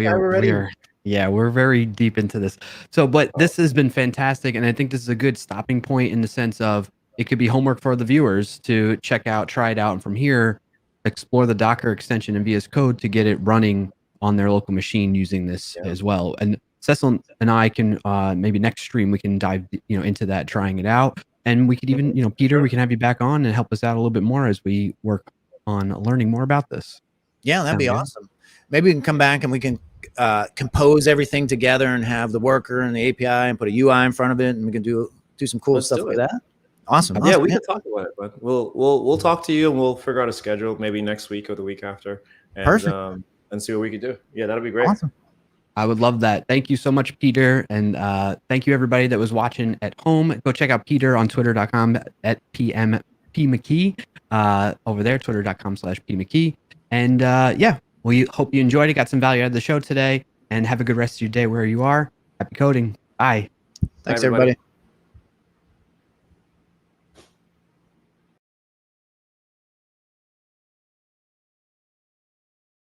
We're very deep into this. So, but this has been fantastic, and I think this is a good stopping point in the sense of it could be homework for the viewers to check out, try it out, and from here, explore the Docker extension and VS Code to get it running on their local machine using this as well. And Cecil and I can maybe next stream we can dive into that, trying it out. And we could even, Peter, we can have you back on and help us out a little bit more as we work on learning more about this. Yeah, that'd be awesome. Maybe we can come back and we can compose everything together and have the worker and the API and put a UI in front of it, and we can do some cool stuff like that. Awesome. Yeah, we can talk about it, but we'll talk to you and we'll figure out a schedule maybe next week or the week after. And, perfect. And see what we could do. Yeah, that'll be great. Awesome. I would love that. Thank you so much, Peter. And thank you, everybody that was watching at home. Go check out Peter on twitter.com at PMckee over there, twitter.com/PMckee. And we hope you enjoyed it, got some value out of the show today, and have a good rest of your day where you are. Happy coding. Bye. Thanks, everybody.